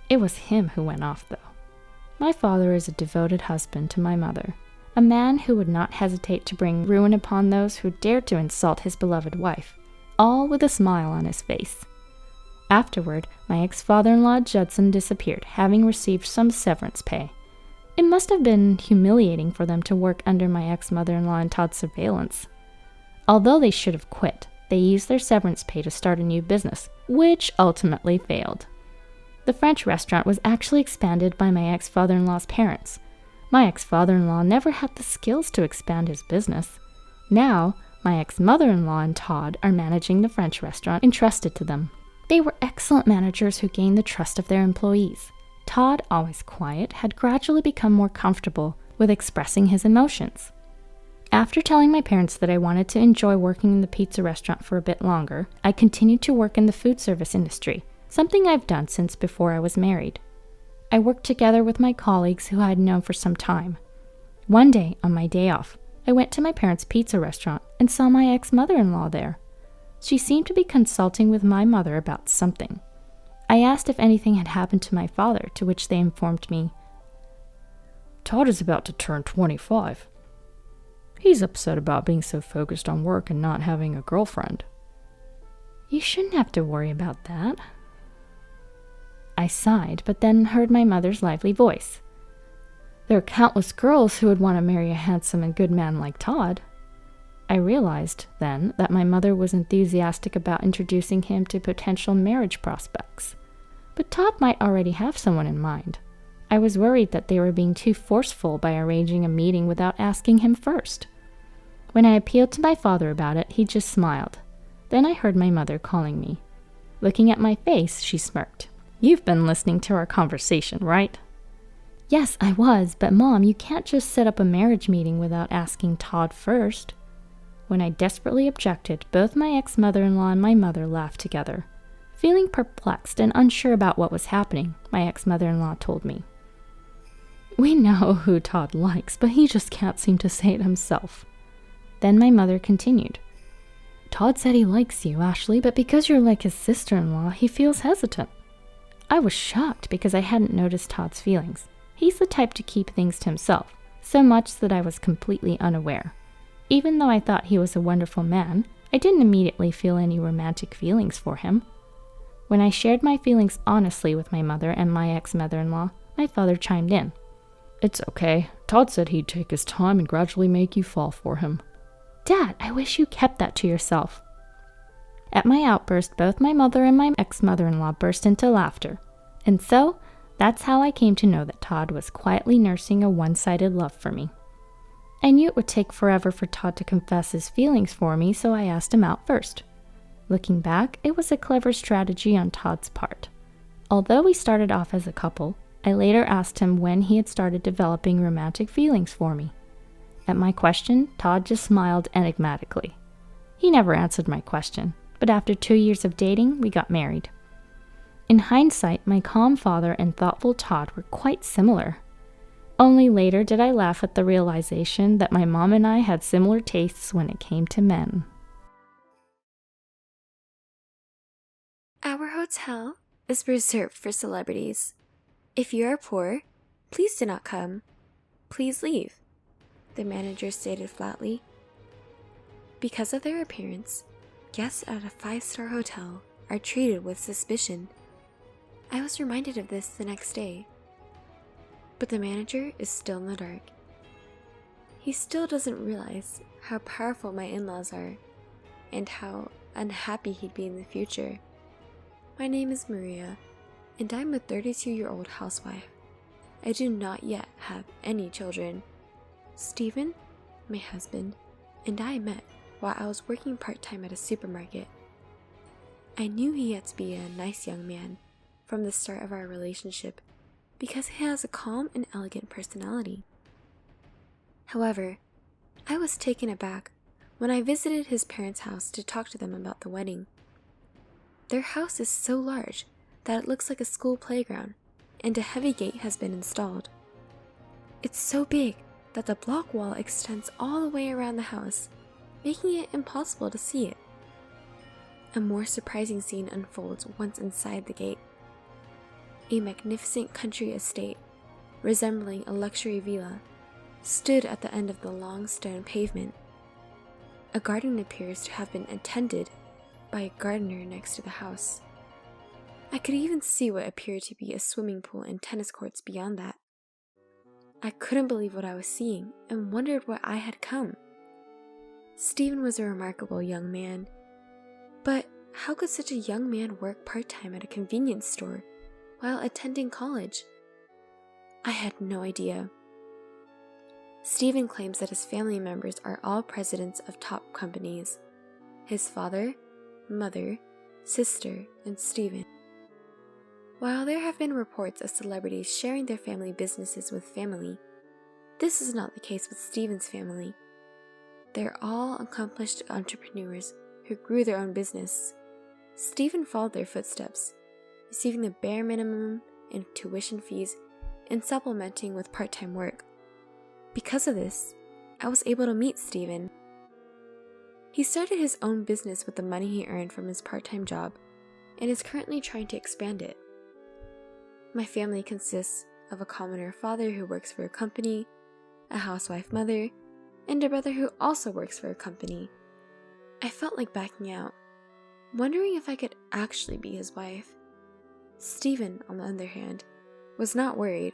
it was him who went off, though. My father is a devoted husband to my mother, a man who would not hesitate to bring ruin upon those who dared to insult his beloved wife, all with a smile on his face. Afterward, my ex-father-in-law Judson disappeared, having received some severance pay. It must have been humiliating for them to work under my ex-mother-in-law and Todd's surveillance. Although they should have quit, they used their severance pay to start a new business, which ultimately failed. The French restaurant was actually expanded by my ex-father-in-law's parents. My ex-father-in-law never had the skills to expand his business. Now, my ex-mother-in-law and Todd are managing the French restaurant entrusted to them. They were excellent managers who gained the trust of their employees. Todd, always quiet, had gradually become more comfortable with expressing his emotions. After telling my parents that I wanted to enjoy working in the pizza restaurant for a bit longer, I continued to work in the food service industry, something I've done since before I was married. I worked together with my colleagues who I had known for some time. One day, on my day off, I went to my parents' pizza restaurant and saw my ex-mother-in-law there. She seemed to be consulting with my mother about something. I asked if anything had happened to my father, to which they informed me, Todd is about to turn 25. He's upset about being so focused on work and not having a girlfriend. You shouldn't have to worry about that. I sighed, but then heard my mother's lively voice. There are countless girls who would want to marry a handsome and good man like Todd. I realized, then, that my mother was enthusiastic about introducing him to potential marriage prospects. But Todd might already have someone in mind. I was worried that they were being too forceful by arranging a meeting without asking him first. When I appealed to my father about it, he just smiled. Then I heard my mother calling me. Looking at my face, she smirked. You've been listening to our conversation, right? Yes, I was, but Mom, you can't just set up a marriage meeting without asking Todd first. When I desperately objected, both my ex-mother-in-law and my mother laughed together. Feeling perplexed and unsure about what was happening, my ex-mother-in-law told me, We know who Todd likes, but he just can't seem to say it himself. Then my mother continued, Todd said he likes you, Ashley, but because you're like his sister-in-law, he feels hesitant. I was shocked because I hadn't noticed Todd's feelings. He's the type to keep things to himself, so much that I was completely unaware. Even though I thought he was a wonderful man, I didn't immediately feel any romantic feelings for him. When I shared my feelings honestly with my mother and my ex-mother-in-law, my father chimed in. It's okay. Todd said he'd take his time and gradually make you fall for him. Dad, I wish you kept that to yourself. At my outburst, both my mother and my ex-mother-in-law burst into laughter. And so, that's how I came to know that Todd was quietly nursing a one-sided love for me. I knew it would take forever for Todd to confess his feelings for me, so I asked him out first. Looking back, it was a clever strategy on Todd's part. Although we started off as a couple, I later asked him when he had started developing romantic feelings for me. At my question, Todd just smiled enigmatically. He never answered my question, but after 2 years of dating, we got married. In hindsight, my calm father and thoughtful Todd were quite similar. Only later did I laugh at the realization that my mom and I had similar tastes when it came to men. Our hotel is reserved for celebrities. If you are poor, Please do not come. Please leave, the manager stated flatly. Because of their appearance, guests at a 5-star hotel are treated with suspicion. I was reminded of this the next day. But the manager is still in the dark. He still doesn't realize how powerful my in-laws are and how unhappy he'd be in the future. My name is Maria, and I'm a 32-year-old housewife. I do not yet have any children. Stephen, my husband, and I met while I was working part-time at a supermarket. I knew he had to be a nice young man from the start of our relationship because he has a calm and elegant personality. However, I was taken aback when I visited his parents' house to talk to them about the wedding. Their house is so large that it looks like a school playground, and a heavy gate has been installed. It's so big that the block wall extends all the way around the house, making it impossible to see it. A more surprising scene unfolds once inside the gate. A magnificent country estate, resembling a luxury villa, stood at the end of the long stone pavement. A garden appears to have been attended by a gardener next to the house. I could even see what appeared to be a swimming pool and tennis courts beyond that. I couldn't believe what I was seeing and wondered why I had come. Stephen was a remarkable young man, but how could such a young man work part-time at a convenience store while attending college? I had no idea. Stephen claims that his family members are all presidents of top companies. His father, mother, sister, and Stephen. While there have been reports of celebrities sharing their family businesses with family, this is not the case with Stephen's family. They're all accomplished entrepreneurs who grew their own business. Stephen followed their footsteps, receiving the bare minimum in tuition fees and supplementing with part-time work. Because of this, I was able to meet Stephen. He started his own business with the money he earned from his part-time job and is currently trying to expand it. My family consists of a commoner father who works for a company, a housewife mother, and a brother who also works for a company. I felt like backing out, wondering if I could actually be his wife. Stephen, on the other hand, was not worried.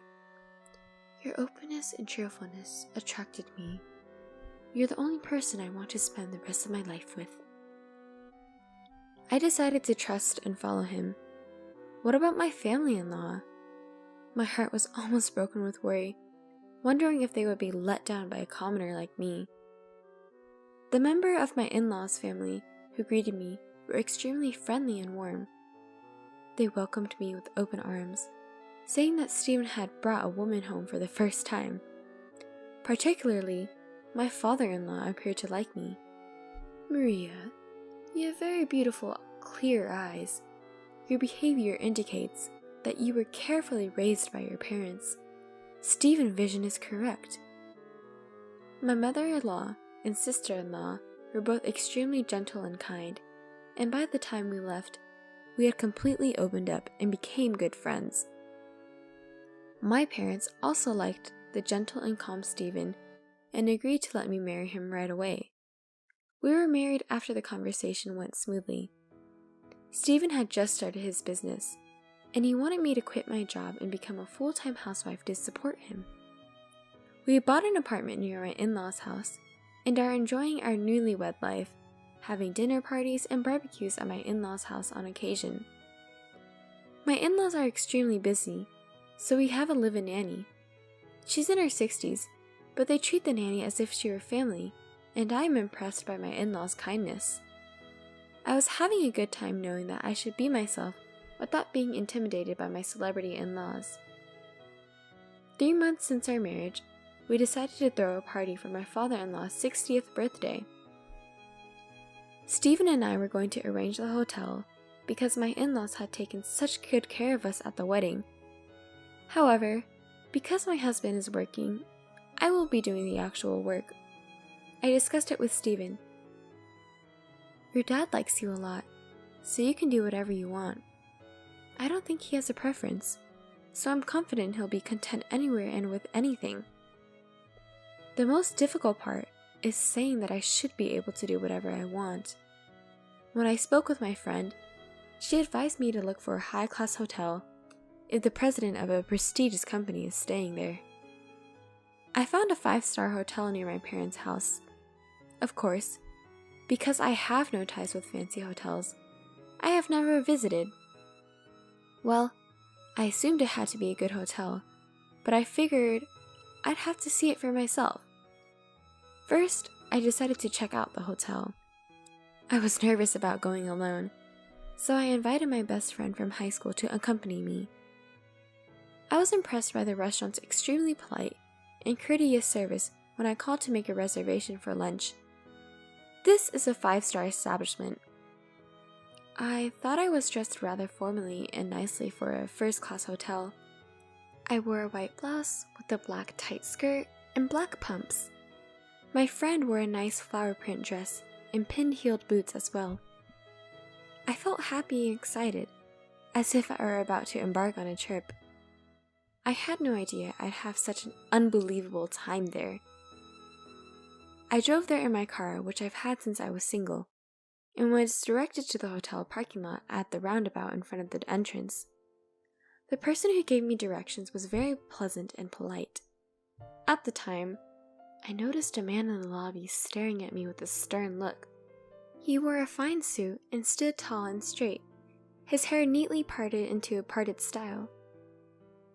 Your openness and cheerfulness attracted me. You're the only person I want to spend the rest of my life with. I decided to trust and follow him. What about my family-in-law? My heart was almost broken with worry, wondering if they would be let down by a commoner like me. The member of my in-laws' family who greeted me were extremely friendly and warm. They welcomed me with open arms, saying that Stephen had brought a woman home for the first time. Particularly, my father-in-law appeared to like me. Maria, you have very beautiful, clear eyes. Your behavior indicates that you were carefully raised by your parents. Stephen's vision is correct. My mother-in-law and sister-in-law were both extremely gentle and kind, and by the time we left, we had completely opened up and became good friends. My parents also liked the gentle and calm Stephen and agreed to let me marry him right away. We were married after the conversation went smoothly. Stephen had just started his business, and he wanted me to quit my job and become a full-time housewife to support him. We bought an apartment near my in-laws' house and are enjoying our newlywed life, having dinner parties and barbecues at my in-laws' house on occasion. My in-laws are extremely busy, so we have a live-in nanny. She's in her 60s, but they treat the nanny as if she were family, and I am impressed by my in-laws' kindness. I was having a good time knowing that I should be myself without being intimidated by my celebrity in-laws. 3 months since our marriage, we decided to throw a party for my father-in-law's 60th birthday. Stephen and I were going to arrange the hotel because my in-laws had taken such good care of us at the wedding. However, because my husband is working, I will be doing the actual work. I discussed it with Stephen. Your dad likes you a lot, so you can do whatever you want. I don't think he has a preference. so I'm confident he'll be content anywhere and with anything. The most difficult part is saying that I should be able to do whatever I want. When I spoke with my friend, she advised me to look for a high-class hotel if the president of a prestigious company is staying there. I found a 5-star hotel near my parents' house. Of course, because I have no ties with fancy hotels, I have never visited. Well, I assumed it had to be a good hotel, but I figured I'd have to see it for myself. First, I decided to check out the hotel. I was nervous about going alone, so I invited my best friend from high school to accompany me. I was impressed by the restaurant's extremely polite and courteous service when I called to make a reservation for lunch. This is a 5-star establishment. I thought I was dressed rather formally and nicely for a first-class hotel. I wore a white blouse with a black tight skirt and black pumps. My friend wore a nice flower print dress and pin-heeled boots as well. I felt happy and excited, as if I were about to embark on a trip. I had no idea I'd have such an unbelievable time there. I drove there in my car, which I've had since I was single, and was directed to the hotel parking lot at the roundabout in front of the entrance. The person who gave me directions was very pleasant and polite. At the time, I noticed a man in the lobby staring at me with a stern look. He wore a fine suit and stood tall and straight, his hair neatly parted into a parted style.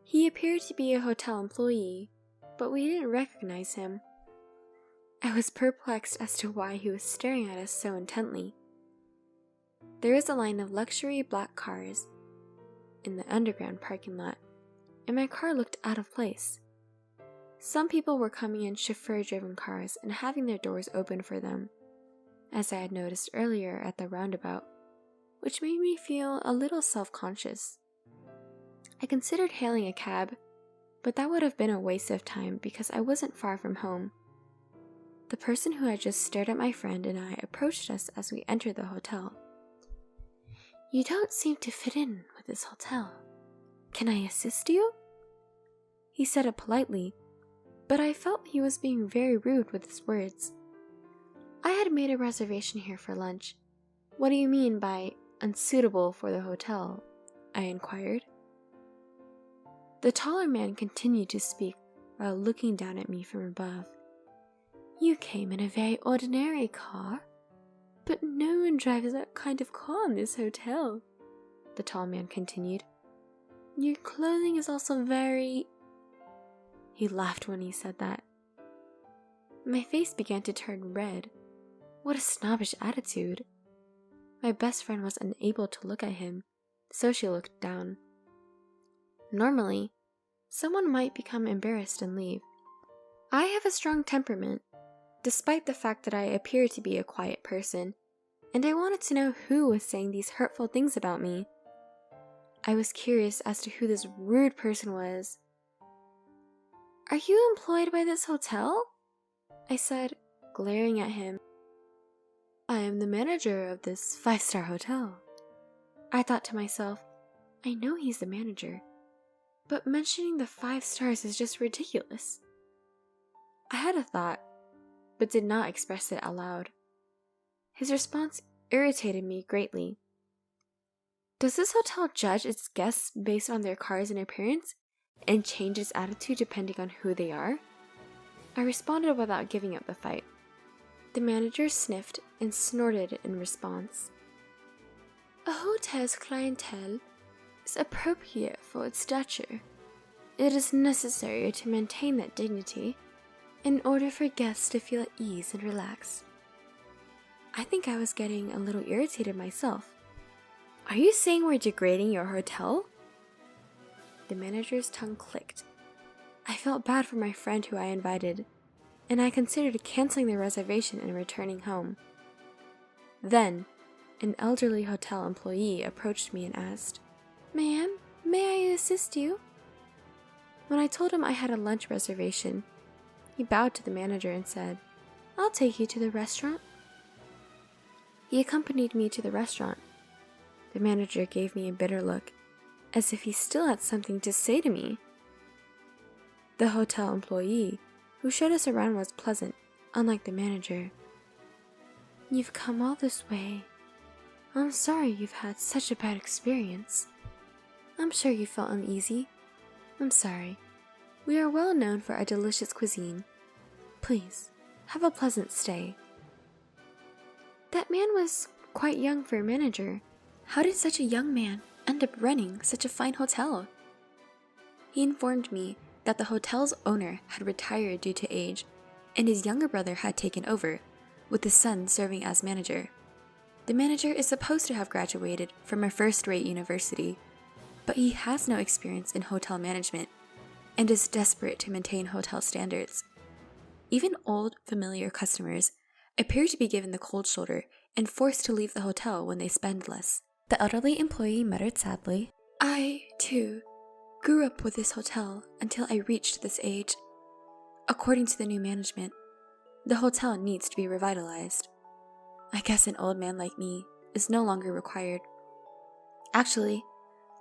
He appeared to be a hotel employee, but we didn't recognize him. I was perplexed as to why he was staring at us so intently. There was a line of luxury black cars in the underground parking lot, and my car looked out of place. Some people were coming in chauffeur-driven cars and having their doors open for them, as I had noticed earlier at the roundabout, which made me feel a little self-conscious. I considered hailing a cab, but that would have been a waste of time because I wasn't far from home. The person who had just stared at my friend and I approached us as we entered the hotel. "You don't seem to fit in with this hotel. Can I assist you?" He said it politely, but I felt he was being very rude with his words. "I had made a reservation here for lunch. What do you mean by unsuitable for the hotel?" I inquired. The taller man continued to speak while looking down at me from above. "You came in a very ordinary car, but no one drives that kind of car in this hotel," the tall man continued. "Your clothing is also very..." He laughed when he said that. My face began to turn red. What a snobbish attitude. My best friend was unable to look at him, so she looked down. Normally, someone might become embarrassed and leave. I have a strong temperament, despite the fact that I appear to be a quiet person, and I wanted to know who was saying these hurtful things about me. I was curious as to who this rude person was. "Are you employed by this hotel?" I said, glaring at him. "I am the manager of this 5-star hotel." I thought to myself, I know he's the manager, but mentioning the 5 stars is just ridiculous. I had a thought, but did not express it aloud. His response irritated me greatly. "Does this hotel judge its guests based on their cars and appearance, and change its attitude depending on who they are?" I responded without giving up the fight. The manager sniffed and snorted in response. "A hotel's clientele is appropriate for its stature. It is necessary to maintain that dignity in order for guests to feel at ease and relaxed." I think I was getting a little irritated myself. "Are you saying we're degrading your hotel?" The manager's tongue clicked. I felt bad for my friend who I invited, and I considered canceling the reservation and returning home. Then, an elderly hotel employee approached me and asked, "Ma'am, may I assist you?" When I told him I had a lunch reservation, he bowed to the manager and said, "I'll take you to the restaurant." He accompanied me to the restaurant. The manager gave me a bitter look, as if he still had something to say to me. The hotel employee who showed us around was pleasant, unlike the manager. "You've come all this way. I'm sorry you've had such a bad experience. I'm sure you felt uneasy. I'm sorry. We are well known for our delicious cuisine. Please, have a pleasant stay." That man was quite young for a manager. How did such a young man end up running such a fine hotel? He informed me that the hotel's owner had retired due to age, and his younger brother had taken over, with his son serving as manager. The manager is supposed to have graduated from a first-rate university, but he has no experience in hotel management and is desperate to maintain hotel standards. Even old, familiar customers appear to be given the cold shoulder and forced to leave the hotel when they spend less. The elderly employee muttered sadly, "I, too, grew up with this hotel until I reached this age. According to the new management, the hotel needs to be revitalized. I guess an old man like me is no longer required. Actually,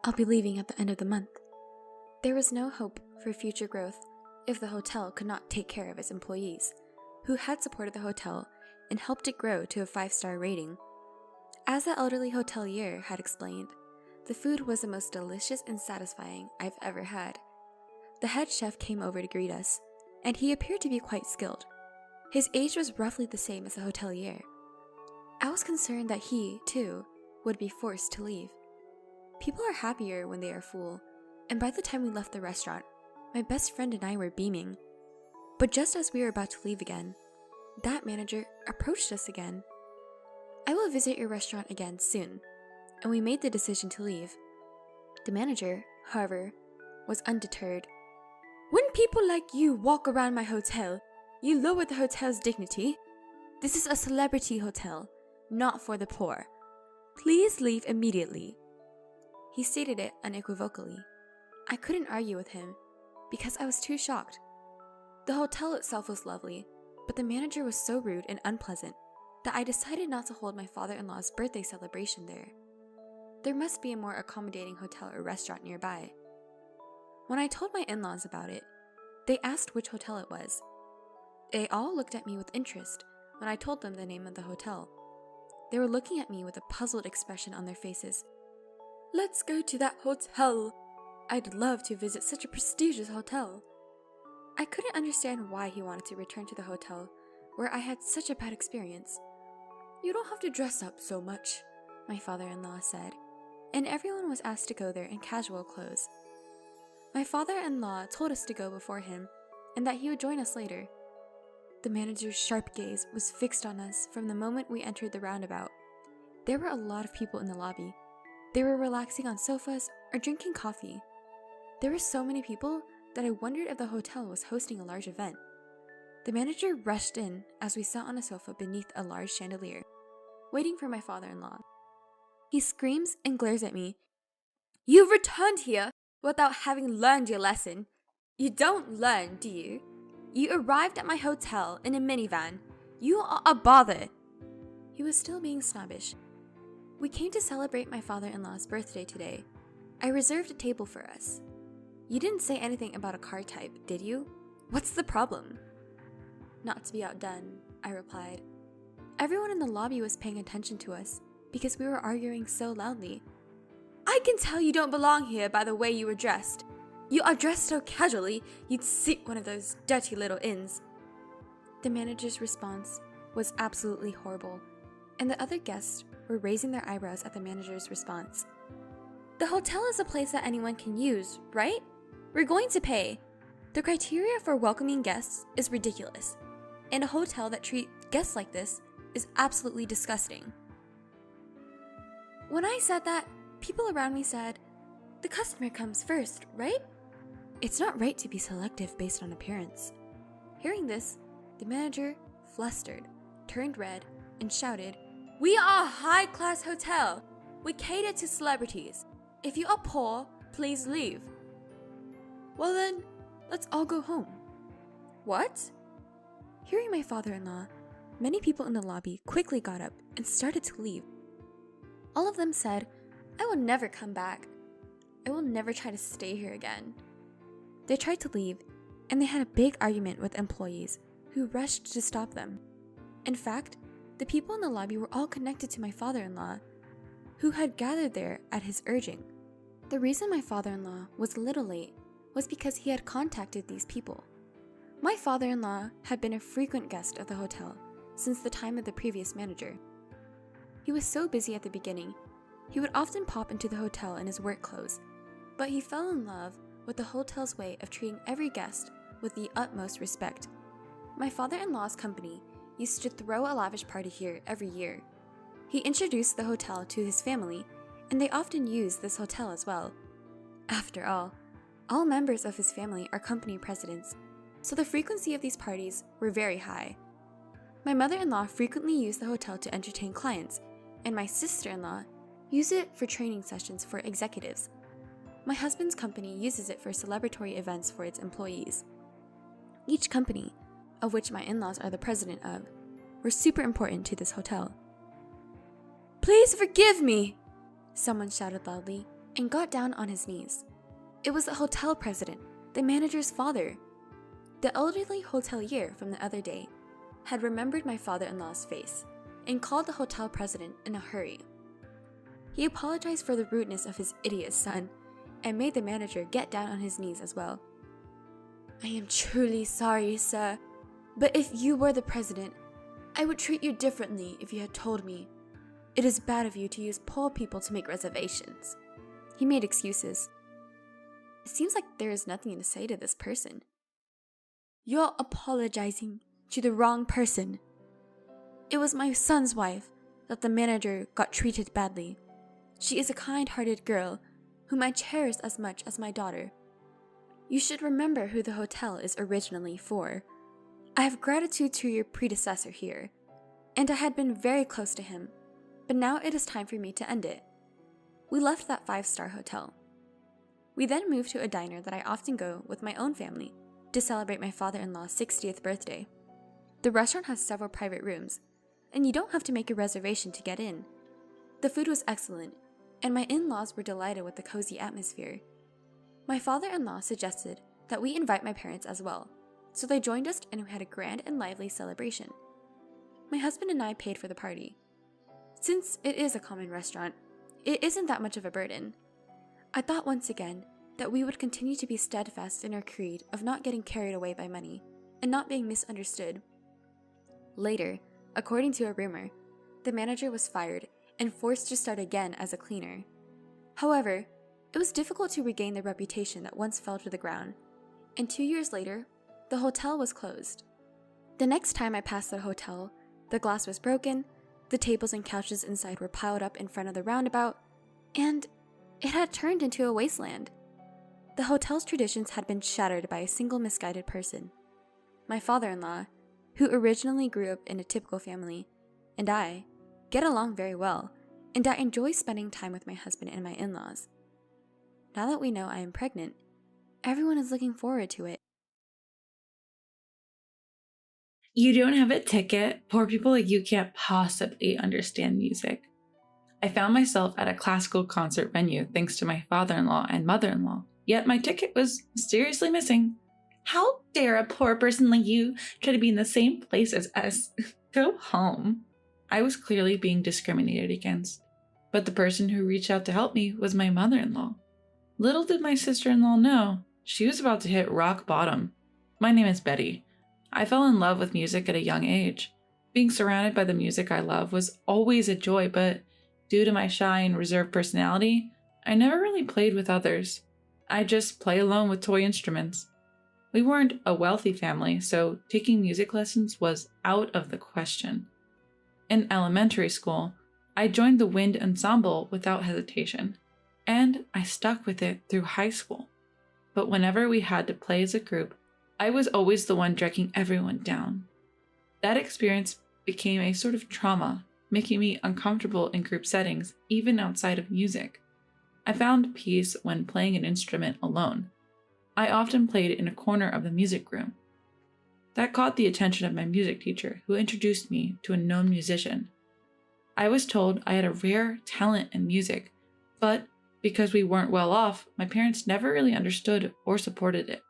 I'll be leaving at the end of the month." There was no hope for future growth if the hotel could not take care of its employees, who had supported the hotel and helped it grow to a 5-star rating. As the elderly hotelier had explained, the food was the most delicious and satisfying I've ever had. The head chef came over to greet us, and he appeared to be quite skilled. His age was roughly the same as the hotelier. I was concerned that he, too, would be forced to leave. People are happier when they are full, and by the time we left the restaurant, my best friend and I were beaming. But just as we were about to leave again, that manager approached us again. "I will visit your restaurant again soon," and we made the decision to leave. The manager, however, was undeterred. "When people like you walk around my hotel, you lower the hotel's dignity. This is a celebrity hotel, not for the poor. Please leave immediately." He stated it unequivocally. I couldn't argue with him, because I was too shocked. The hotel itself was lovely, but the manager was so rude and unpleasant that I decided not to hold my father-in-law's birthday celebration there. There must be a more accommodating hotel or restaurant nearby. When I told my in-laws about it, they asked which hotel it was. They all looked at me with interest when I told them the name of the hotel. They were looking at me with a puzzled expression on their faces. "Let's go to that hotel. I'd love to visit such a prestigious hotel." I couldn't understand why he wanted to return to the hotel where I had such a bad experience. "You don't have to dress up so much," my father-in-law said, and everyone was asked to go there in casual clothes. My father-in-law told us to go before him and that he would join us later. The manager's sharp gaze was fixed on us from the moment we entered the roundabout. There were a lot of people in the lobby. They were relaxing on sofas or drinking coffee. There were so many people that I wondered if the hotel was hosting a large event. The manager rushed in as we sat on a sofa beneath a large chandelier, waiting for my father-in-law. He screams and glares at me. "You've returned here without having learned your lesson. You don't learn, do you? You arrived at my hotel in a minivan. You are a bother." He was still being snobbish. "We came to celebrate my father-in-law's birthday today. I reserved a table for us. You didn't say anything about a car type, did you? What's the problem?" "Not to be outdone," I replied. Everyone in the lobby was paying attention to us because we were arguing so loudly. "I can tell you don't belong here by the way you were dressed. You are dressed so casually, you'd seek one of those dirty little inns." The manager's response was absolutely horrible, and the other guests were raising their eyebrows at the manager's response. "The hotel is a place that anyone can use, right? We're going to pay. The criteria for welcoming guests is ridiculous, and a hotel that treats guests like this is absolutely disgusting." When I said that, people around me said, "The customer comes first, right? It's not right to be selective based on appearance." Hearing this, the manager, flustered, turned red, and shouted, "We are a high-class hotel. We cater to celebrities. If you are poor, please leave." "Well then, let's all go home." "What?" Hearing my father-in-law, many people in the lobby quickly got up and started to leave. All of them said, "I will never come back." I will never try to stay here again." They tried to leave, and they had a big argument with employees who rushed to stop them. In fact, the people in the lobby were all connected to my father-in-law, who had gathered there at his urging. The reason my father-in-law was a little late was because he had contacted these people. My father-in-law had been a frequent guest of the hotel since the time of the previous manager. He was so busy at the beginning, he would often pop into the hotel in his work clothes, but he fell in love with the hotel's way of treating every guest with the utmost respect. My father-in-law's company used to throw a lavish party here every year. He introduced the hotel to his family, and they often used this hotel as well. After all members of his family are company presidents, so the frequency of these parties were very high. My mother-in-law frequently used the hotel to entertain clients, and my sister-in-law used it for training sessions for executives. My husband's company uses it for celebratory events for its employees. Each company, of which my in-laws are the president of, were super important to this hotel. "Please forgive me!" someone shouted loudly and got down on his knees. It was the hotel president, the manager's father. The elderly hotelier from the other day had remembered my father-in-law's face and called the hotel president in a hurry. He apologized for the rudeness of his idiot son and made the manager get down on his knees as well. "I am truly sorry, sir, but if you were the president, I would treat you differently if you had told me. It is bad of you to use poor people to make reservations." He made excuses. It seems like there is nothing to say to this person. "You're apologizing to the wrong person. It was my son's wife that the manager got treated badly. She is a kind-hearted girl whom I cherish as much as my daughter. You should remember who the hotel is originally for. I have gratitude to your predecessor here, and I had been very close to him, but now it is time for me to end it." We left that 5-star hotel. We then moved to a diner that I often go with my own family to celebrate my father-in-law's 60th birthday. The restaurant has several private rooms, and you don't have to make a reservation to get in. The food was excellent, and my in-laws were delighted with the cozy atmosphere. My father-in-law suggested that we invite my parents as well, so they joined us and we had a grand and lively celebration. My husband and I paid for the party. Since it is a common restaurant, it isn't that much of a burden. I thought once again that we would continue to be steadfast in our creed of not getting carried away by money and not being misunderstood. Later, according to a rumor, the manager was fired and forced to start again as a cleaner. However, it was difficult to regain the reputation that once fell to the ground, and 2 years later, the hotel was closed. The next time I passed the hotel, the glass was broken, the tables and couches inside were piled up in front of the roundabout, and it had turned into a wasteland. The hotel's traditions had been shattered by a single misguided person. My father-in-law, who originally grew up in a typical family, and I get along very well, and I enjoy spending time with my husband and my in-laws. Now that we know I am pregnant, everyone is looking forward to it. You don't have a ticket? Poor people like you can't possibly understand music. I found myself at a classical concert venue thanks to my father-in-law and mother-in-law, yet my ticket was mysteriously missing. How dare a poor person like you try to be in the same place as us? Go home. I was clearly being discriminated against, but the person who reached out to help me was my mother-in-law. Little did my sister-in-law know, she was about to hit rock bottom. My name is Betty. I fell in love with music at a young age. Being surrounded by the music I love was always a joy, but due to my shy and reserved personality, I never really played with others. I just play alone with toy instruments. We weren't a wealthy family, so taking music lessons was out of the question. In elementary school, I joined the wind ensemble without hesitation, and I stuck with it through high school. But whenever we had to play as a group, I was always the one dragging everyone down. That experience became a sort of trauma, making me uncomfortable in group settings, even outside of music. I found peace when playing an instrument alone. I often played in a corner of the music room. That caught the attention of my music teacher, who introduced me to a known musician. I was told I had a rare talent in music, but because we weren't well off, my parents never really understood or supported it.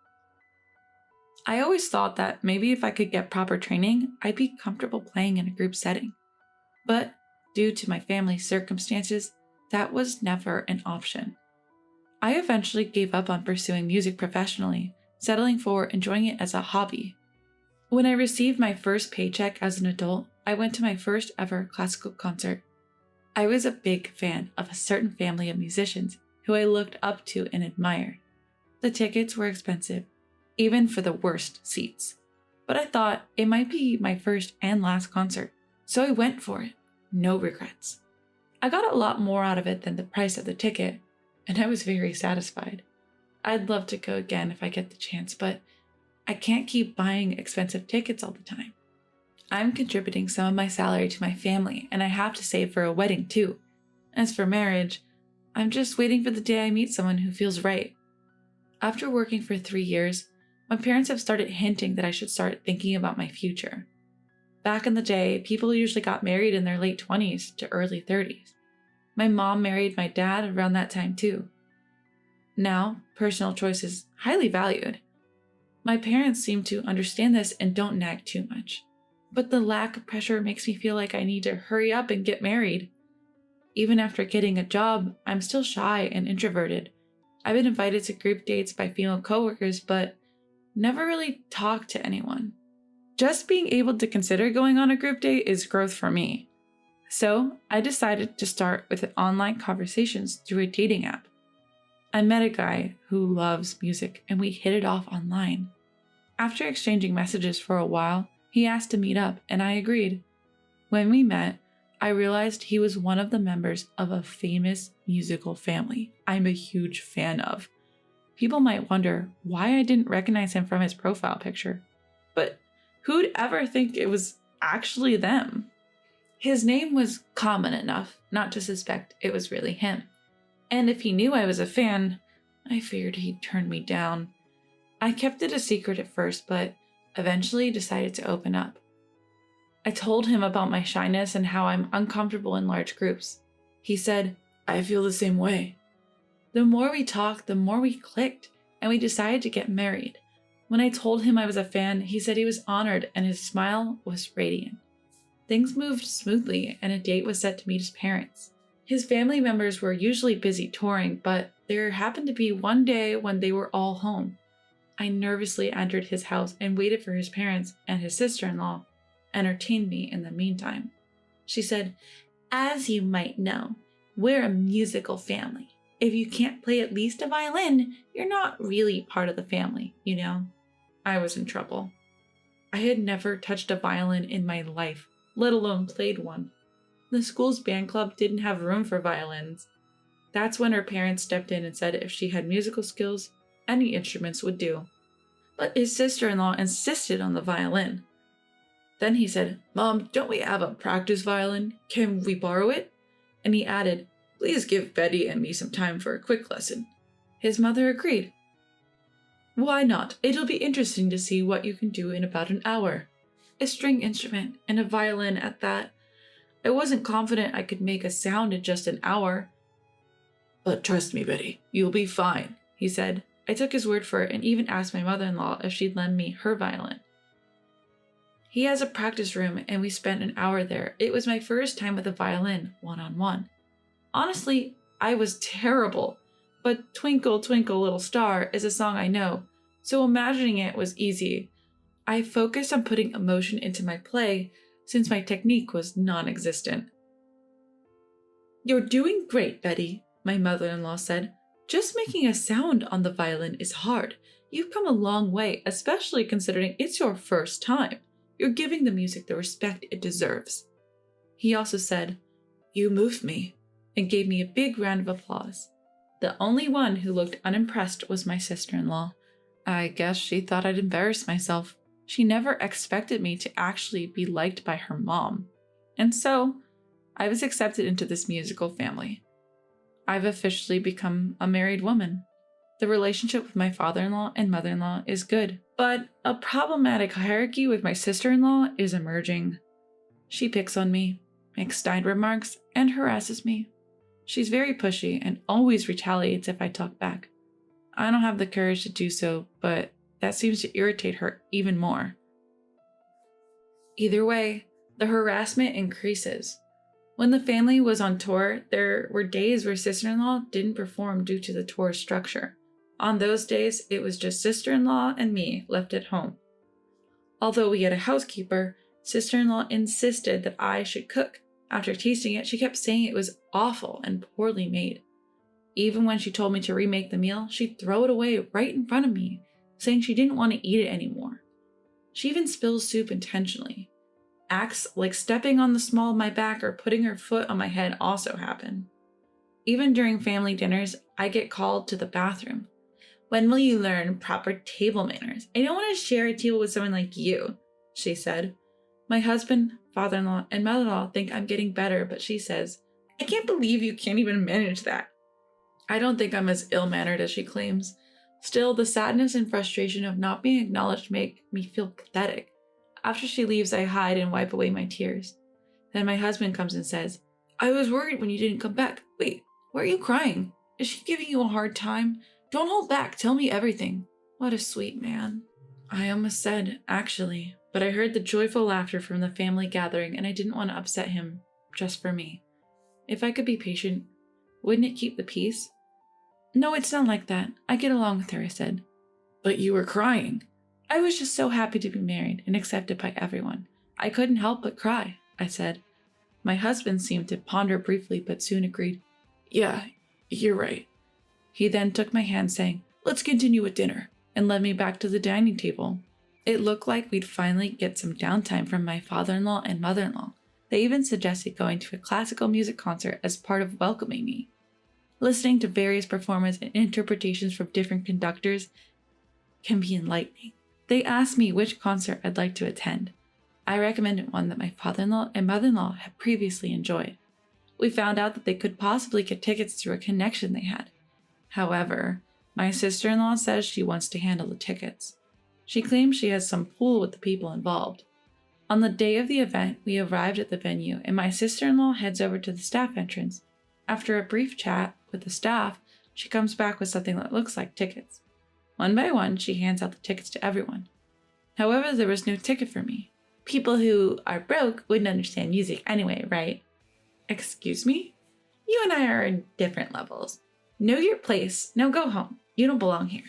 I always thought that maybe if I could get proper training, I'd be comfortable playing in a group setting. But due to my family's circumstances, that was never an option. I eventually gave up on pursuing music professionally, settling for enjoying it as a hobby. When I received my first paycheck as an adult, I went to my first ever classical concert. I was a big fan of a certain family of musicians who I looked up to and admired. The tickets were expensive, even for the worst seats. But I thought it might be my first and last concert, so I went for it. No regrets. I got a lot more out of it than the price of the ticket, and I was very satisfied. I'd love to go again if I get the chance, but I can't keep buying expensive tickets all the time. I'm contributing some of my salary to my family, and I have to save for a wedding too. As for marriage, I'm just waiting for the day I meet someone who feels right. After working for 3 years, my parents have started hinting that I should start thinking about my future. Back in the day, people usually got married in their late 20s to early 30s. My mom married my dad around that time too. Now, personal choice is highly valued. My parents seem to understand this and don't nag too much. But the lack of pressure makes me feel like I need to hurry up and get married. Even after getting a job, I'm still shy and introverted. I've been invited to group dates by female coworkers, but never really talked to anyone. Just being able to consider going on a group date is growth for me. So I decided to start with online conversations through a dating app. I met a guy who loves music and we hit it off online. After exchanging messages for a while, he asked to meet up and I agreed. When we met, I realized he was one of the members of a famous musical family I'm a huge fan of. People might wonder why I didn't recognize him from his profile picture, but who'd ever think it was actually them? His name was common enough not to suspect it was really him. And if he knew I was a fan, I feared he'd turn me down. I kept it a secret at first, but eventually decided to open up. I told him about my shyness and how I'm uncomfortable in large groups. He said, "I feel the same way." The more we talked, the more we clicked, and we decided to get married. When I told him I was a fan, he said he was honored and his smile was radiant. Things moved smoothly and a date was set to meet his parents. His family members were usually busy touring, but there happened to be one day when they were all home. I nervously entered his house and waited for his parents and his sister-in-law, entertained me in the meantime. She said, "As you might know, we're a musical family. If you can't play at least a violin, you're not really part of the family, you know?" I was in trouble. I had never touched a violin in my life, let alone played one. The school's band club didn't have room for violins. That's when her parents stepped in and said if she had musical skills, any instruments would do. But his sister-in-law insisted on the violin. Then he said, "Mom, don't we have a practice violin? Can we borrow it?" And he added, "Please give Betty and me some time for a quick lesson." His mother agreed. "Why not? It'll be interesting to see what you can do in about an hour. A string instrument, and a violin at that. I wasn't confident I could make a sound in just an hour." "But trust me, Betty, you'll be fine," he said. I took his word for it and even asked my mother-in-law if she'd lend me her violin. He has a practice room and we spent an hour there. It was my first time with a violin, one-on-one. Honestly, I was terrible, but Twinkle, Twinkle, Little Star is a song I know, so imagining it was easy. I focused on putting emotion into my play since my technique was non-existent. "You're doing great, Betty," my mother-in-law said. "Just making a sound on the violin is hard. You've come a long way, especially considering it's your first time. You're giving the music the respect it deserves." He also said, "You moved me," and gave me a big round of applause. The only one who looked unimpressed was my sister-in-law. I guess she thought I'd embarrassed myself. She never expected me to actually be liked by her mom. And so, I was accepted into this musical family. I've officially become a married woman. The relationship with my father-in-law and mother-in-law is good, but a problematic hierarchy with my sister-in-law is emerging. She picks on me, makes snide remarks, and harasses me. She's very pushy and always retaliates if I talk back. I don't have the courage to do so, but that seems to irritate her even more. Either way, the harassment increases. When the family was on tour, there were days where sister-in-law didn't perform due to the tour structure. On those days, it was just sister-in-law and me left at home. Although we had a housekeeper, sister-in-law insisted that I should cook. After tasting it, she kept saying it was awful and poorly made. Even when she told me to remake the meal, she'd throw it away right in front of me, saying she didn't want to eat it anymore. She even spills soup intentionally. Acts like stepping on the small of my back or putting her foot on my head also happen. Even during family dinners, I get called to the bathroom. When will you learn proper table manners? I don't want to share a table with someone like you, she said. My husband, father-in-law, and mother-in-law think I'm getting better, but she says, I can't believe you can't even manage that. I don't think I'm as ill-mannered as she claims. Still, the sadness and frustration of not being acknowledged make me feel pathetic. After she leaves, I hide and wipe away my tears. Then my husband comes and says, I was worried when you didn't come back. Wait, why are you crying? Is she giving you a hard time? Don't hold back, tell me everything. What a sweet man. I almost said, actually, but I heard the joyful laughter from the family gathering and I didn't want to upset him, just for me. If I could be patient, wouldn't it keep the peace? No, it's not like that. I get along with her, I said. But you were crying. I was just so happy to be married and accepted by everyone. I couldn't help but cry, I said. My husband seemed to ponder briefly but soon agreed. Yeah, you're right. He then took my hand saying, let's continue with dinner, and led me back to the dining table. It looked like we'd finally get some downtime from my father-in-law and mother-in-law. They even suggested going to a classical music concert as part of welcoming me. Listening to various performances and interpretations from different conductors can be enlightening. They asked me which concert I'd like to attend. I recommended one that my father-in-law and mother-in-law had previously enjoyed. We found out that they could possibly get tickets through a connection they had. However, my sister-in-law says she wants to handle the tickets. She claims she has some pull with the people involved. On the day of the event, we arrived at the venue and my sister-in-law heads over to the staff entrance. After a brief chat with the staff, she comes back with something that looks like tickets. One by one, she hands out the tickets to everyone. However, there was no ticket for me. People who are broke wouldn't understand music anyway, right? Excuse me? You and I are in different levels. Know your place. Now go home. You don't belong here.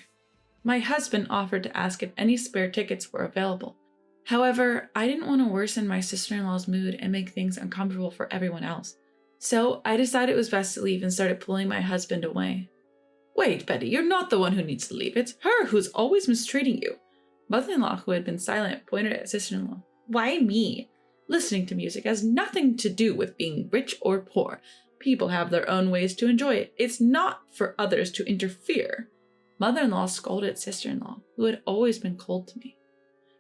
My husband offered to ask if any spare tickets were available. However, I didn't want to worsen my sister-in-law's mood and make things uncomfortable for everyone else. So I decided it was best to leave and started pulling my husband away. Wait, Betty, you're not the one who needs to leave. It's her who's always mistreating you. Mother-in-law, who had been silent, pointed at sister-in-law. Why me? Listening to music has nothing to do with being rich or poor. People have their own ways to enjoy it. It's not for others to interfere. Mother-in-law scolded sister-in-law, who had always been cold to me.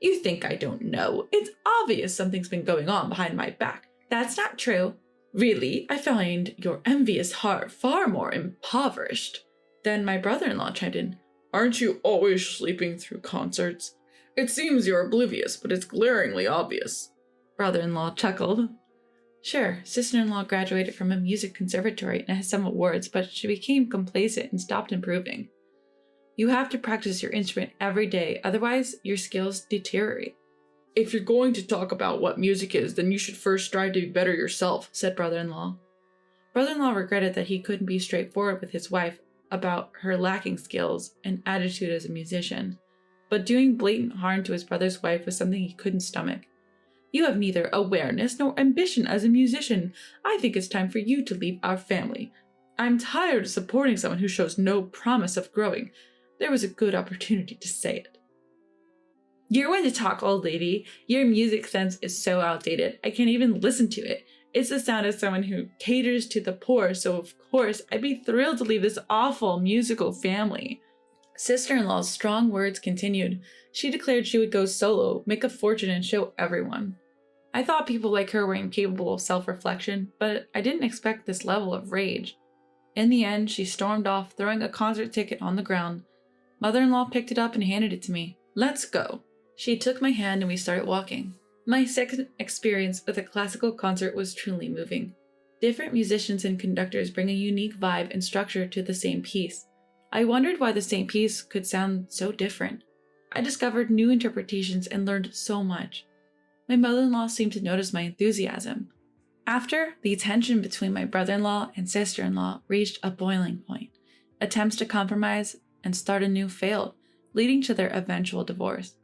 You think I don't know? It's obvious something's been going on behind my back. That's not true. Really, I find your envious heart far more impoverished. Then my brother-in-law chimed in. Aren't you always sleeping through concerts? It seems you're oblivious, but it's glaringly obvious. Brother-in-law chuckled. Sure, sister-in-law graduated from a music conservatory and has some awards, but she became complacent and stopped improving. You have to practice your instrument every day, otherwise your skills deteriorate. If you're going to talk about what music is, then you should first strive to be better yourself, said brother-in-law. Brother-in-law regretted that he couldn't be straightforward with his wife about her lacking skills and attitude as a musician, but doing blatant harm to his brother's wife was something he couldn't stomach. You have neither awareness nor ambition as a musician. I think it's time for you to leave our family. I'm tired of supporting someone who shows no promise of growing. There was a good opportunity to say it. You're one to talk, old lady. Your music sense is so outdated. I can't even listen to it. It's the sound of someone who caters to the poor, so of course I'd be thrilled to leave this awful musical family. Sister-in-law's strong words continued. She declared she would go solo, make a fortune, and show everyone. I thought people like her were incapable of self-reflection, but I didn't expect this level of rage. In the end, she stormed off, throwing a concert ticket on the ground. Mother-in-law picked it up and handed it to me. Let's go. She took my hand and we started walking. My second experience with a classical concert was truly moving. Different musicians and conductors bring a unique vibe and structure to the same piece. I wondered why the same piece could sound so different. I discovered new interpretations and learned so much. My mother-in-law seemed to notice my enthusiasm. After, the tension between my brother-in-law and sister-in-law reached a boiling point. Attempts to compromise and start anew failed, leading to their eventual divorce.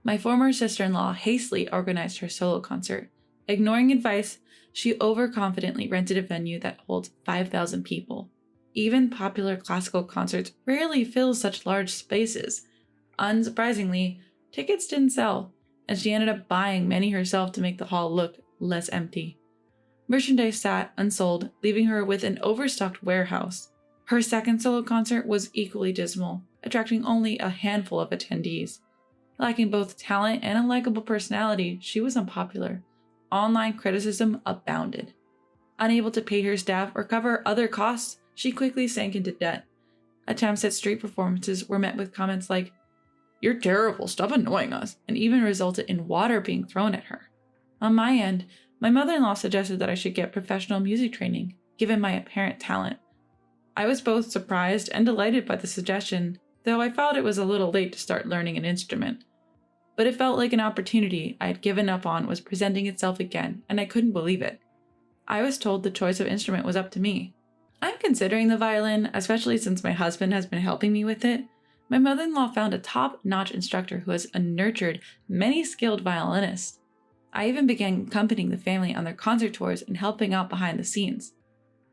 My former sister-in-law hastily organized her solo concert. Ignoring advice, she overconfidently rented a venue that holds 5,000 people. Even popular classical concerts rarely fill such large spaces. Unsurprisingly, tickets didn't sell, and she ended up buying many herself to make the hall look less empty. Merchandise sat unsold, leaving her with an overstocked warehouse. Her second solo concert was equally dismal, attracting only a handful of attendees. Lacking both talent and a likable personality, she was unpopular. Online criticism abounded. Unable to pay her staff or cover other costs, she quickly sank into debt. Attempts at street performances were met with comments like, "You're terrible, stop annoying us," and even resulted in water being thrown at her. On my end, my mother-in-law suggested that I should get professional music training, given my apparent talent. I was both surprised and delighted by the suggestion, though I felt it was a little late to start learning an instrument. But it felt like an opportunity I had given up on was presenting itself again, and I couldn't believe it. I was told the choice of instrument was up to me. I'm considering the violin, especially since my husband has been helping me with it. My mother-in-law found a top-notch instructor who has nurtured many skilled violinists. I even began accompanying the family on their concert tours and helping out behind the scenes.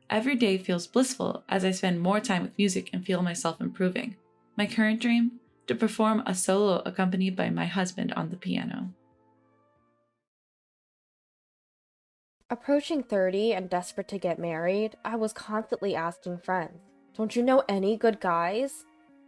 Every day feels blissful as I spend more time with music and feel myself improving. My current dream? To perform a solo accompanied by my husband on the piano. Approaching 30 and desperate to get married, I was constantly asking friends, "Don't you know any good guys?"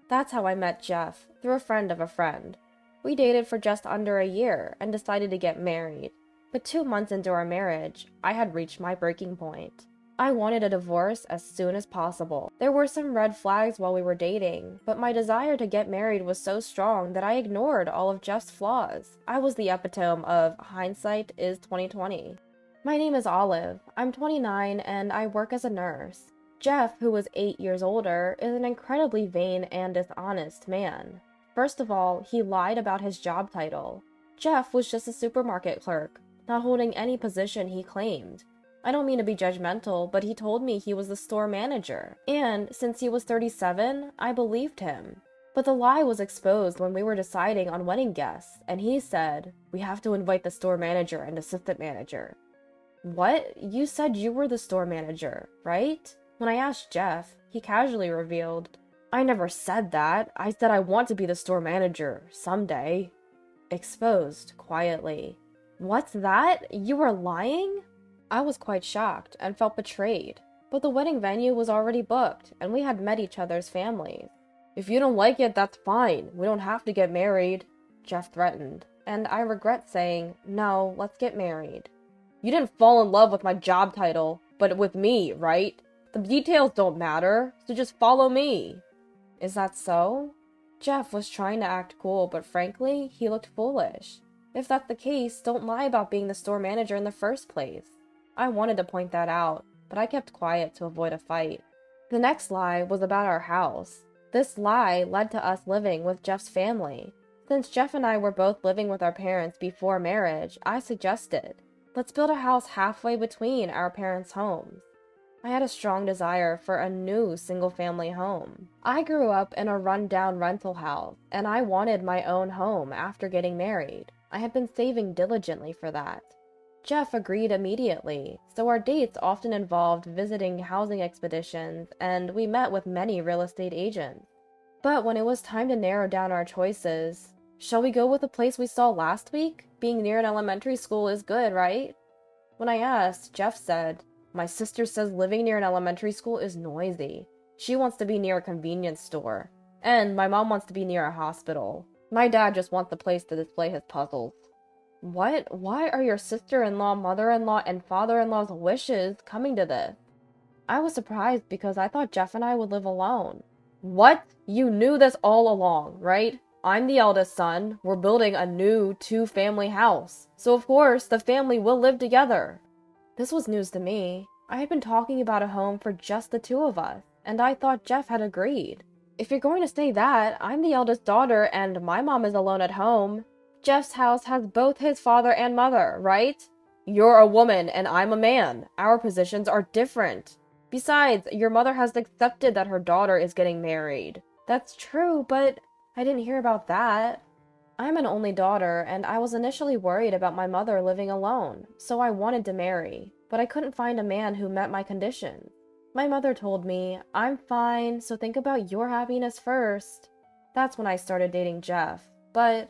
That's how I met Jeff, through a friend of a friend. We dated for just under a year and decided to get married. But 2 months into our marriage, I had reached my breaking point. I wanted a divorce as soon as possible. There were some red flags while we were dating, but my desire to get married was so strong that I ignored all of Jeff's flaws. I was the epitome of hindsight is 2020. My name is Olive. I'm 29 and I work as a nurse. Jeff, who was 8 years older, is an incredibly vain and dishonest man. First of all, he lied about his job title. Jeff was just a supermarket clerk, not holding any position he claimed. I don't mean to be judgmental, but he told me he was the store manager. And since he was 37, I believed him. But the lie was exposed when we were deciding on wedding guests, and he said, "We have to invite the store manager and assistant manager." What? You said you were the store manager, right? When I asked Jeff, he casually revealed, "I never said that. I said I want to be the store manager, someday." Exposed, quietly. What's that? You were lying? I was quite shocked and felt betrayed, but the wedding venue was already booked, and we had met each other's families. "If you don't like it, that's fine. We don't have to get married," Jeff threatened, and I regret saying, "No, let's get married." "You didn't fall in love with my job title, but with me, right? The details don't matter, so just follow me." Is that so? Jeff was trying to act cool, but frankly, he looked foolish. If that's the case, don't lie about being the store manager in the first place. I wanted to point that out, but I kept quiet to avoid a fight. The next lie was about our house. This lie led to us living with Jeff's family. Since Jeff and I were both living with our parents before marriage, I suggested, let's build a house halfway between our parents' homes. I had a strong desire for a new single-family home. I grew up in a run-down rental house, and I wanted my own home after getting married. I had been saving diligently for that. Jeff agreed immediately, so our dates often involved visiting housing expeditions, and we met with many real estate agents. But when it was time to narrow down our choices, shall we go with the place we saw last week? Being near an elementary school is good, right? When I asked, Jeff said, "My sister says living near an elementary school is noisy. She wants to be near a convenience store. And my mom wants to be near a hospital. My dad just wants the place to display his puzzles." What? Why are your sister-in-law, mother-in-law, and father-in-law's wishes coming to this? I was surprised because I thought Jeff and I would live alone. What? You knew this all along, right? I'm the eldest son. We're building a new 2-family house. So of course, the family will live together. This was news to me. I had been talking about a home for just the two of us, and I thought Jeff had agreed. If you're going to say that, I'm the eldest daughter and my mom is alone at home. Jeff's house has both his father and mother, right? You're a woman and I'm a man. Our positions are different. Besides, your mother has accepted that her daughter is getting married. That's true, but I didn't hear about that. I'm an only daughter, and I was initially worried about my mother living alone, so I wanted to marry, but I couldn't find a man who met my conditions. My mother told me, I'm fine, so think about your happiness first. That's when I started dating Jeff, but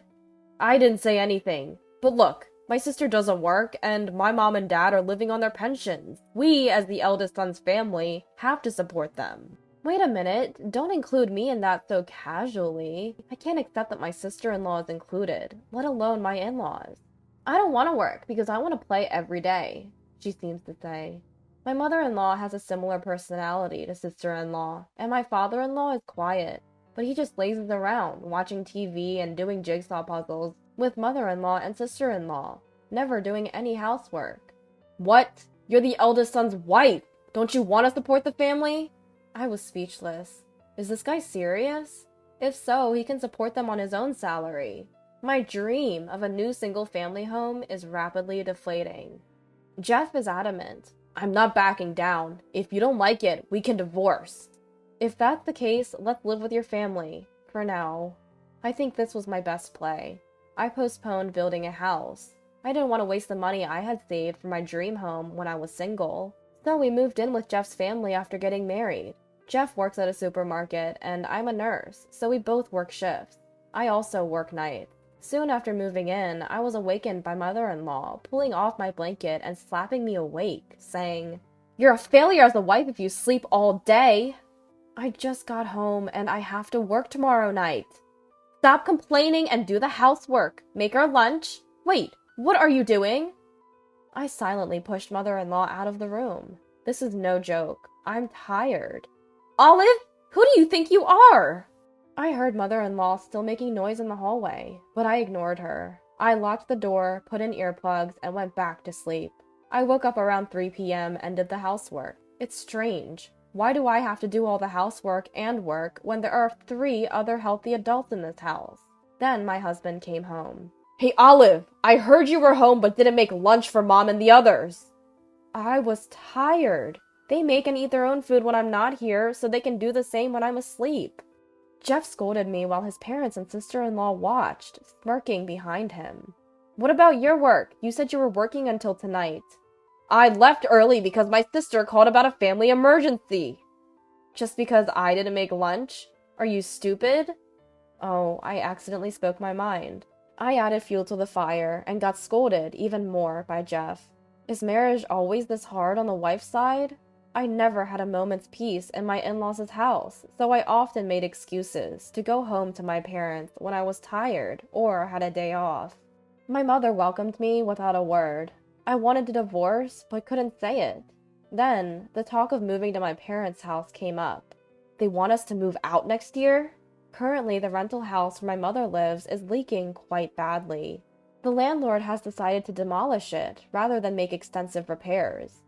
I didn't say anything. But look, my sister doesn't work, and my mom and dad are living on their pensions. We, as the eldest son's family, have to support them. Wait a minute, don't include me in that so casually. I can't accept that my sister-in-law is included, let alone my in-laws. I don't want to work because I want to play every day, she seems to say. My mother-in-law has a similar personality to sister-in-law, and my father-in-law is quiet, but he just lazes around, watching TV and doing jigsaw puzzles with mother-in-law and sister-in-law, never doing any housework. What? You're the eldest son's wife! Don't you want to support the family? I was speechless. Is this guy serious? If so, he can support them on his own salary. My dream of a new single-family home is rapidly deflating. Jeff is adamant. I'm not backing down. If you don't like it, we can divorce. If that's the case, let's live with your family. For now. I think this was my best play. I postponed building a house. I didn't want to waste the money I had saved for my dream home when I was single. So we moved in with Jeff's family after getting married. Jeff works at a supermarket, and I'm a nurse, so we both work shifts. I also work nights. Soon after moving in, I was awakened by mother-in-law, pulling off my blanket and slapping me awake, saying, "You're a failure as a wife if you sleep all day." I just got home, and I have to work tomorrow night. Stop complaining and do the housework. Make our lunch. Wait, what are you doing? I silently pushed mother-in-law out of the room. This is no joke. I'm tired. Olive, who do you think you are? I heard mother-in-law still making noise in the hallway, but I ignored her. I locked the door, put in earplugs, and went back to sleep. I woke up around 3 p.m. and did the housework. It's strange. Why do I have to do all the housework and work when there are 3 other healthy adults in this house? Then my husband came home. Hey, Olive, I heard you were home but didn't make lunch for Mom and the others. I was tired. They make and eat their own food when I'm not here, so they can do the same when I'm asleep. Jeff scolded me while his parents and sister-in-law watched, smirking behind him. What about your work? You said you were working until tonight. I left early because my sister called about a family emergency. Just because I didn't make lunch? Are you stupid? Oh, I accidentally spoke my mind. I added fuel to the fire and got scolded even more by Jeff. Is marriage always this hard on the wife's side? I never had a moment's peace in my in-laws' house, so I often made excuses to go home to my parents when I was tired or had a day off. My mother welcomed me without a word. I wanted a divorce, but couldn't say it. Then, the talk of moving to my parents' house came up. They want us to move out next year? Currently, the rental house where my mother lives is leaking quite badly. The landlord has decided to demolish it rather than make extensive repairs.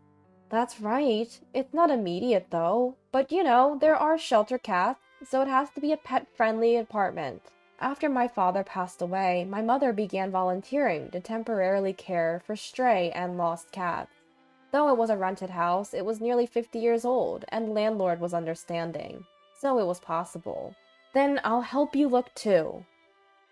That's right. It's not immediate though, but there are shelter cats, so it has to be a pet-friendly apartment. After my father passed away, my mother began volunteering to temporarily care for stray and lost cats. Though it was a rented house, it was nearly 50 years old, and the landlord was understanding, so it was possible. Then I'll help you look too.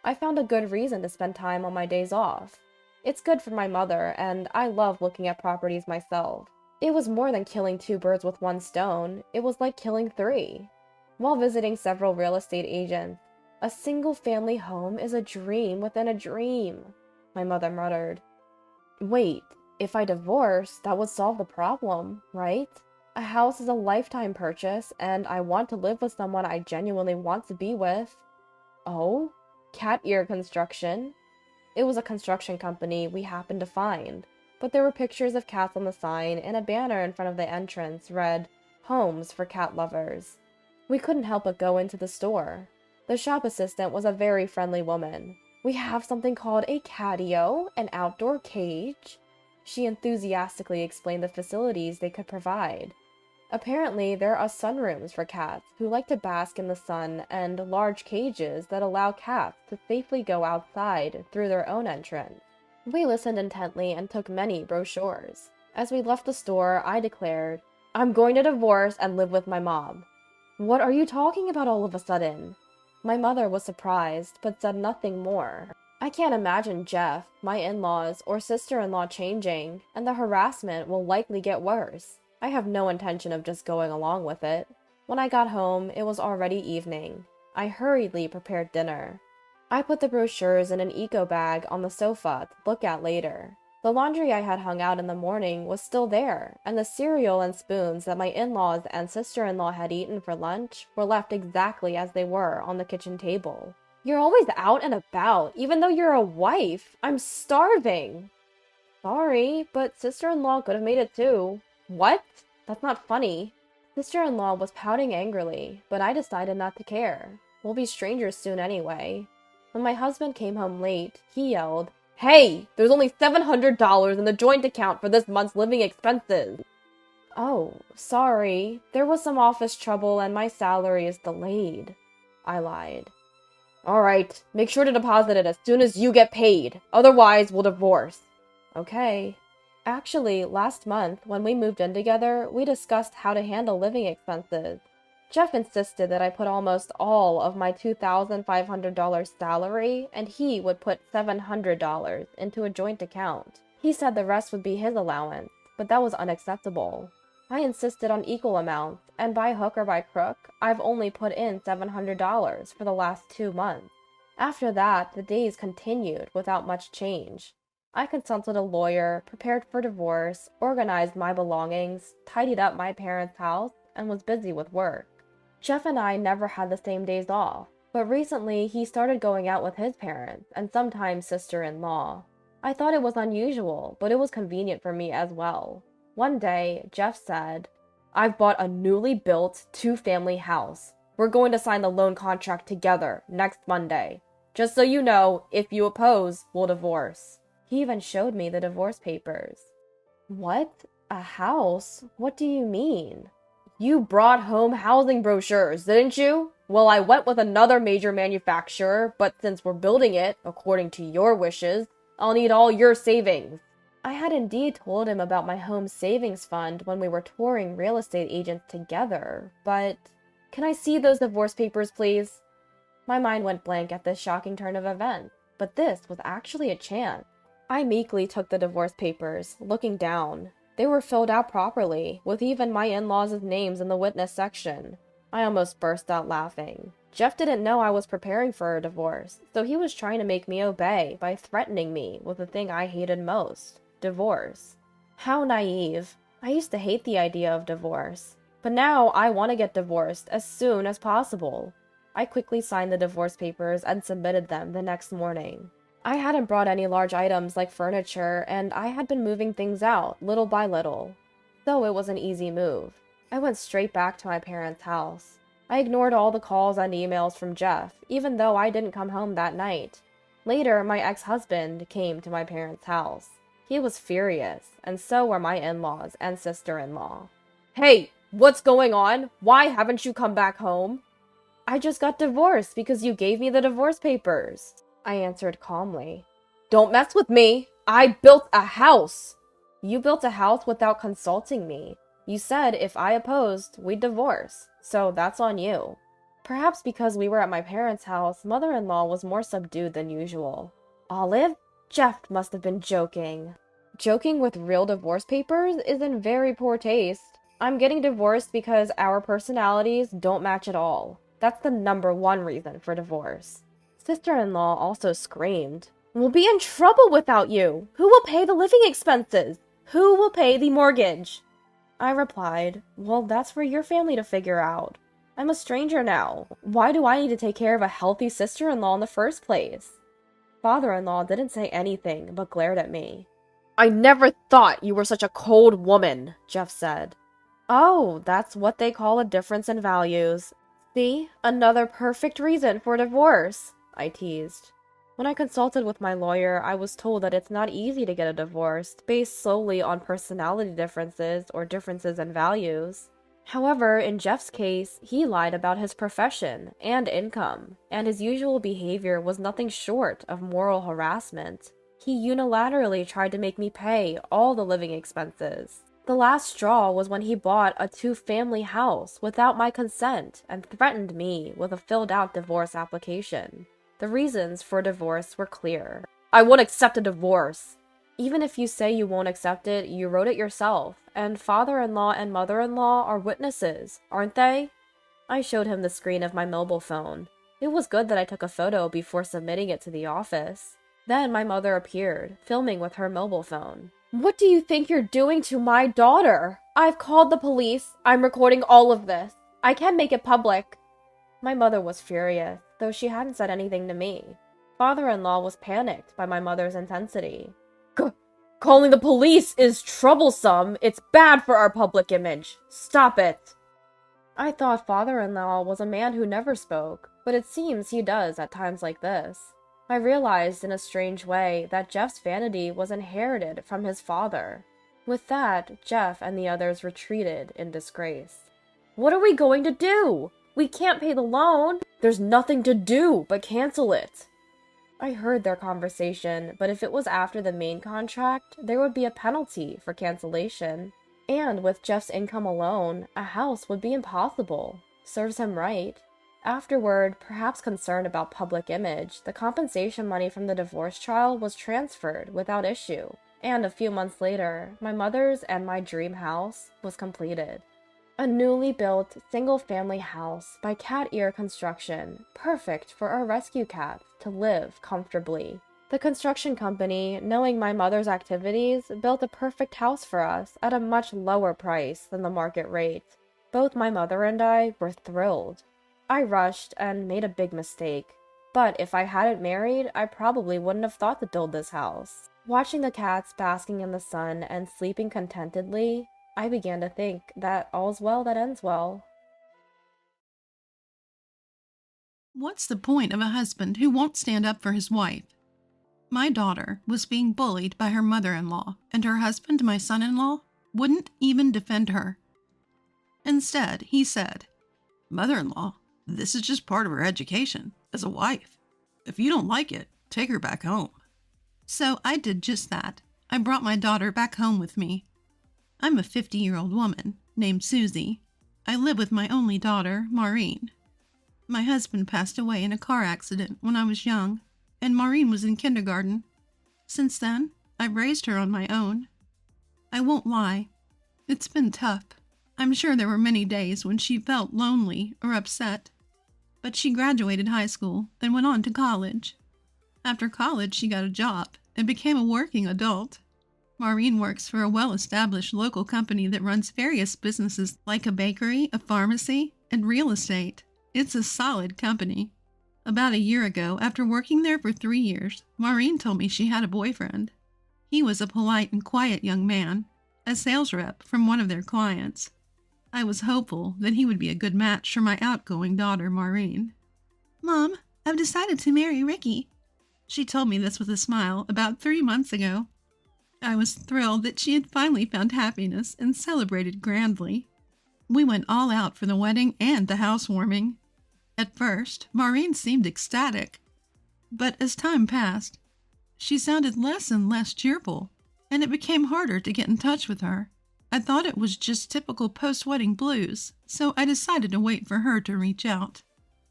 I found a good reason to spend time on my days off. It's good for my mother, and I love looking at properties myself. It was more than killing 2 birds with 1 stone. It was like killing 3. While visiting several real estate agents, a single-family home is a dream within a dream, my mother muttered. Wait, if I divorce, that would solve the problem, right? A house is a lifetime purchase, and I want to live with someone I genuinely want to be with. Oh? Cat ear construction. It was a construction company we happened to find. But there were pictures of cats on the sign, and a banner in front of the entrance read, "Homes for cat lovers." We couldn't help but go into the store. The shop assistant was a very friendly woman. We have something called a catio, an outdoor cage. She enthusiastically explained the facilities they could provide. Apparently, there are sunrooms for cats who like to bask in the sun and large cages that allow cats to safely go outside through their own entrance. We listened intently and took many brochures. As we left the store, I declared, "I'm going to divorce and live with my mom." "What are you talking about all of a sudden?" My mother was surprised, but said nothing more. I can't imagine Jeff, my in-laws, or sister-in-law changing, and the harassment will likely get worse. I have no intention of just going along with it. When I got home, it was already evening. I hurriedly prepared dinner. I put the brochures in an eco bag on the sofa to look at later. The laundry I had hung out in the morning was still there, and the cereal and spoons that my in-laws and sister-in-law had eaten for lunch were left exactly as they were on the kitchen table. "You're always out and about, even though you're a wife. I'm starving." "Sorry, but sister-in-law could have made it too." "What? That's not funny." Sister-in-law was pouting angrily, but I decided not to care. We'll be strangers soon anyway. When my husband came home late, he yelled, "Hey, there's only $700 in the joint account for this month's living expenses." "Oh, sorry. There was some office trouble and my salary is delayed," I lied. "All right, make sure to deposit it as soon as you get paid. Otherwise, we'll divorce." "Okay." Actually, last month, when we moved in together, we discussed how to handle living expenses. Jeff insisted that I put almost all of my $2,500 salary, and he would put $700 into a joint account. He said the rest would be his allowance, but that was unacceptable. I insisted on equal amounts, and by hook or by crook, I've only put in $700 for the last 2 months. After that, the days continued without much change. I consulted a lawyer, prepared for divorce, organized my belongings, tidied up my parents' house, and was busy with work. Jeff and I never had the same days off, but recently he started going out with his parents and sometimes sister-in-law. I thought it was unusual, but it was convenient for me as well. One day, Jeff said, "I've bought a newly built 2-family house. We're going to sign the loan contract together next Monday. Just so you know, if you oppose, we'll divorce." He even showed me the divorce papers. "What? A house? What do you mean?" "You brought home housing brochures, didn't you? Well, I went with another major manufacturer, but since we're building it, according to your wishes, I'll need all your savings." I had indeed told him about my home savings fund when we were touring real estate agents together, but... "Can I see those divorce papers, please?" My mind went blank at this shocking turn of events, but this was actually a chance. I meekly took the divorce papers, looking down. They were filled out properly, with even my in-laws' names in the witness section. I almost burst out laughing. Jeff didn't know I was preparing for a divorce, so he was trying to make me obey by threatening me with the thing I hated most, divorce. How naive. I used to hate the idea of divorce, but now I want to get divorced as soon as possible. I quickly signed the divorce papers and submitted them the next morning. I hadn't brought any large items like furniture, and I had been moving things out, little by little. So it was an easy move. I went straight back to my parents' house. I ignored all the calls and emails from Jeff, even though I didn't come home that night. Later, my ex-husband came to my parents' house. He was furious, and so were my in-laws and sister-in-law. "Hey, what's going on? Why haven't you come back home?" "I just got divorced because you gave me the divorce papers," I answered calmly. "Don't mess with me! I built a house!" "You built a house without consulting me. You said if I opposed, we'd divorce, so that's on you." Perhaps because we were at my parents' house, mother-in-law was more subdued than usual. "Olive? Jeff must have been joking." Joking with real divorce papers is in very poor taste. I'm getting divorced because our personalities don't match at all. That's the #1 reason for divorce. Sister-in-law also screamed, "We'll be in trouble without you! Who will pay the living expenses? Who will pay the mortgage?" I replied, "Well, that's for your family to figure out. I'm a stranger now. Why do I need to take care of a healthy sister-in-law in the first place?" Father-in-law didn't say anything, but glared at me. "I never thought you were such a cold woman," Jeff said. "Oh, that's what they call a difference in values. See? Another perfect reason for divorce," I teased. When I consulted with my lawyer, I was told that it's not easy to get a divorce based solely on personality differences or differences in values. However, in Jeff's case, he lied about his profession and income, and his usual behavior was nothing short of moral harassment. He unilaterally tried to make me pay all the living expenses. The last straw was when he bought a 2-family house without my consent and threatened me with a filled-out divorce application. The reasons for divorce were clear. I won't accept a divorce. Even if you say you won't accept it, you wrote it yourself, and father-in-law and mother-in-law are witnesses, aren't they? I showed him the screen of my mobile phone. It was good that I took a photo before submitting it to the office. Then my mother appeared, filming with her mobile phone. What do you think you're doing to my daughter? I've called the police. I'm recording all of this. I can make it public. My mother was furious, though she hadn't said anything to me. Father-in-law was panicked by my mother's intensity. Calling the police is troublesome. It's bad for our public image. Stop it. I thought father-in-law was a man who never spoke, but it seems he does at times like this. I realized in a strange way that Jeff's vanity was inherited from his father. With that, Jeff and the others retreated in disgrace. What are we going to do? We can't pay the loan. There's nothing to do but cancel it. I heard their conversation, but if it was after the main contract, there would be a penalty for cancellation. And with Jeff's income alone, a house would be impossible. Serves him right. Afterward, perhaps concerned about public image, the compensation money from the divorce trial was transferred without issue. And a few months later, my mother's and my dream house was completed. A newly built, single-family house by Cat Ear Construction, perfect for our rescue cats to live comfortably. The construction company, knowing my mother's activities, built a perfect house for us at a much lower price than the market rate. Both my mother and I were thrilled. I rushed and made a big mistake. But if I hadn't married, I probably wouldn't have thought to build this house. Watching the cats basking in the sun and sleeping contentedly, I began to think that all's well that ends well. What's the point of a husband who won't stand up for his wife? My daughter was being bullied by her mother-in-law, and her husband, my son-in-law, wouldn't even defend her. Instead, he said, "Mother-in-law, this is just part of her education as a wife. If you don't like it, take her back home." So I did just that. I brought my daughter back home with me. I'm a 50-year-old woman named Susie. I live with my only daughter, Maureen. My husband passed away in a car accident when I was young, and Maureen was in kindergarten. Since then, I've raised her on my own. I won't lie. It's been tough. I'm sure there were many days when she felt lonely or upset. But she graduated high school and went on to college. After college, she got a job and became a working adult. Maureen works for a well-established local company that runs various businesses like a bakery, a pharmacy, and real estate. It's a solid company. About a year ago, after working there for 3 years, Maureen told me she had a boyfriend. He was a polite and quiet young man, a sales rep from one of their clients. I was hopeful that he would be a good match for my outgoing daughter, Maureen. "Mom, I've decided to marry Ricky." She told me this with a smile about 3 months ago. I was thrilled that she had finally found happiness and celebrated grandly. We went all out for the wedding and the housewarming. At first, Maureen seemed ecstatic, but as time passed, she sounded less and less cheerful, and it became harder to get in touch with her. I thought it was just typical post-wedding blues, so I decided to wait for her to reach out.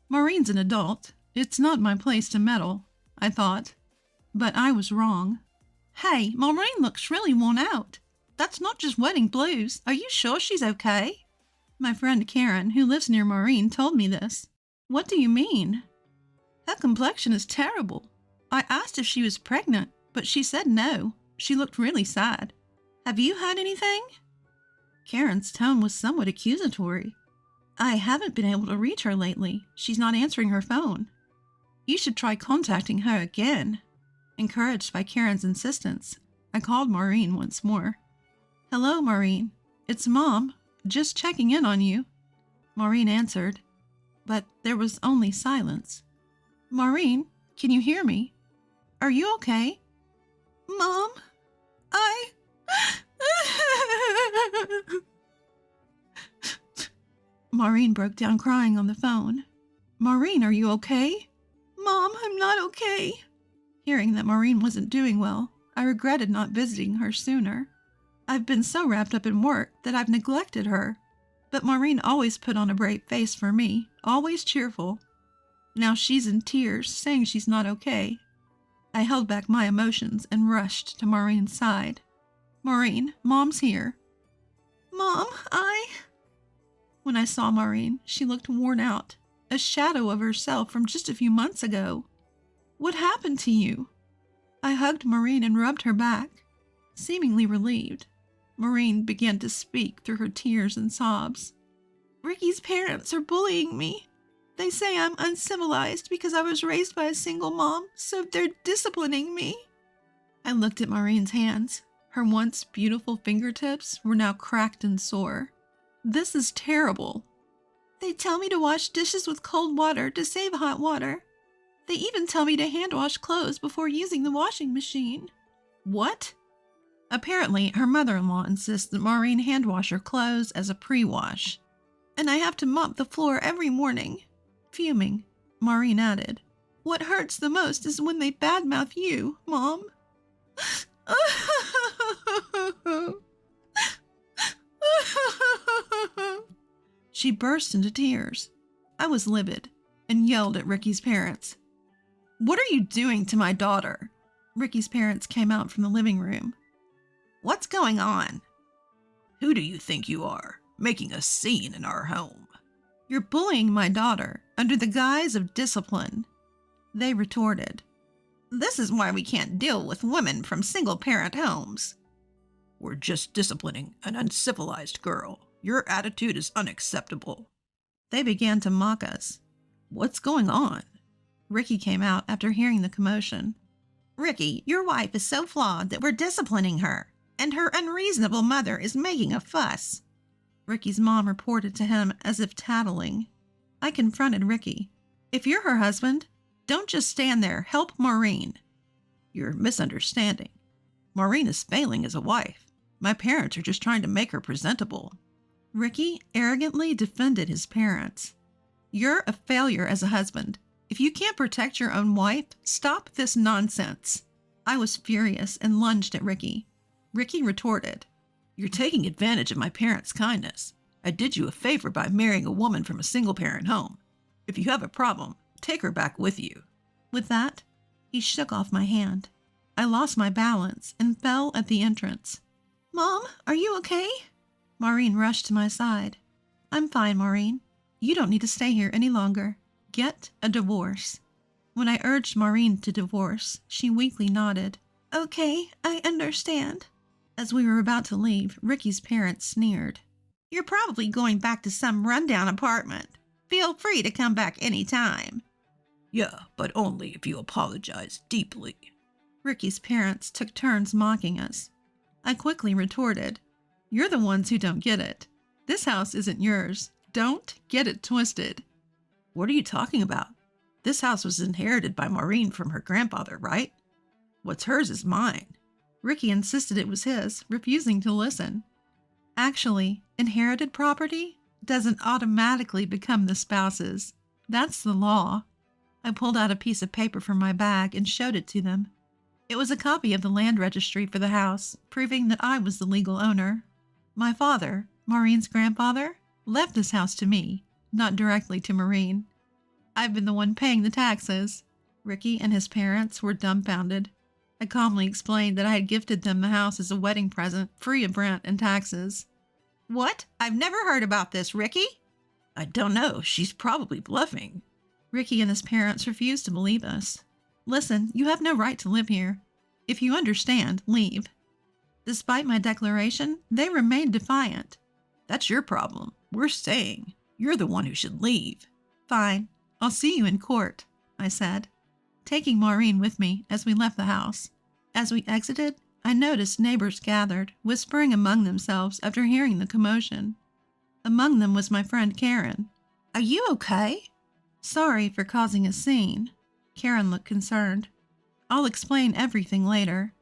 Maureen's an adult. It's not my place to meddle, I thought. But I was wrong. "Hey, Maureen looks really worn out. That's not just wedding blues. Are you sure she's okay?" My friend Karen, who lives near Maureen, told me this. "What do you mean?" "Her complexion is terrible. I asked if she was pregnant, but she said no. She looked really sad. Have you heard anything?" Karen's tone was somewhat accusatory. "I haven't been able to reach her lately. She's not answering her phone. You should try contacting her again." Encouraged by Karen's insistence, I called Maureen once more. "Hello, Maureen. It's Mom. Just checking in on you." Maureen answered, but there was only silence. "Maureen, can you hear me?" are you okay? Mom, I... Maureen broke down crying on the phone. Maureen, are you okay? Mom, I'm not okay. Hearing that Maureen wasn't doing well, I regretted not visiting her sooner. I've been so wrapped up in work that I've neglected her. But Maureen always put on a brave face for me, always cheerful. Now she's in tears, saying she's not okay. I held back my emotions and rushed to Maureen's side. Maureen, Mom's here. Mom, When I saw Maureen, she looked worn out, a shadow of herself from just a few months ago. What happened to you? I hugged Maureen and rubbed her back. Seemingly relieved, Maureen began to speak through her tears and sobs. Ricky's parents are bullying me. They say I'm uncivilized because I was raised by a single mom, so they're disciplining me. I looked at Maureen's hands. Her once beautiful fingertips were now cracked and sore. This is terrible. They tell me to wash dishes with cold water to save hot water. They even tell me to hand wash clothes before using the washing machine. What? Apparently, her mother-in-law insists that Maureen hand wash her clothes as a pre-wash. And I have to mop the floor every morning. Fuming, Maureen added, What hurts the most is when they badmouth you, Mom. She burst into tears. I was livid and yelled at Ricky's parents. What are you doing to my daughter? Ricky's parents came out from the living room. What's going on? Who do you think you are, making a scene in our home? You're bullying my daughter under the guise of discipline. They retorted. This is why we can't deal with women from single-parent homes. We're just disciplining an uncivilized girl. Your attitude is unacceptable. They began to mock us. What's going on? Ricky came out after hearing the commotion. Ricky, your wife is so flawed that we're disciplining her, and her unreasonable mother is making a fuss. Ricky's mom reported to him as if tattling. I confronted Ricky. If you're her husband, don't just stand there. Help Maureen. You're misunderstanding. Maureen is failing as a wife. My parents are just trying to make her presentable. Ricky arrogantly defended his parents. You're a failure as a husband. If you can't protect your own wife, stop this nonsense. I was furious and lunged at Ricky. Ricky retorted. You're taking advantage of my parents' kindness. I did you a favor by marrying a woman from a single-parent home. If you have a problem, take her back with you. With that, he shook off my hand. I lost my balance and fell at the entrance. Mom, are you okay? Maureen rushed to my side. I'm fine, Maureen. You don't need to stay here any longer. Get a divorce. When I urged Maureen to divorce, she weakly nodded. Okay, I understand. As we were about to leave, Ricky's parents sneered. You're probably going back to some rundown apartment. Feel free to come back any time. Yeah, but only if you apologize deeply. Ricky's parents took turns mocking us. I quickly retorted, You're the ones who don't get it. This house isn't yours. Don't get it twisted. What are you talking about? This house was inherited by Maureen from her grandfather, right? What's hers is mine. Ricky insisted it was his, refusing to listen. Actually, inherited property doesn't automatically become the spouse's. That's the law. I pulled out a piece of paper from my bag and showed it to them. It was a copy of the land registry for the house, proving that I was the legal owner. My father, Maureen's grandfather, left this house to me, not directly to Maureen. I've been the one paying the taxes. Ricky and his parents were dumbfounded. I calmly explained that I had gifted them the house as a wedding present, free of rent and taxes. What? I've never heard about this, Ricky. I don't know. She's probably bluffing. Ricky and his parents refused to believe us. Listen, you have no right to live here. If you understand, leave. Despite my declaration, they remained defiant. That's your problem. We're staying. You're the one who should leave. Fine. I'll see you in court, I said, taking Maureen with me as we left the house. As we exited, I noticed neighbors gathered, whispering among themselves after hearing the commotion. Among them was my friend Karen. Are you okay? Sorry for causing a scene. Karen looked concerned. I'll explain everything later,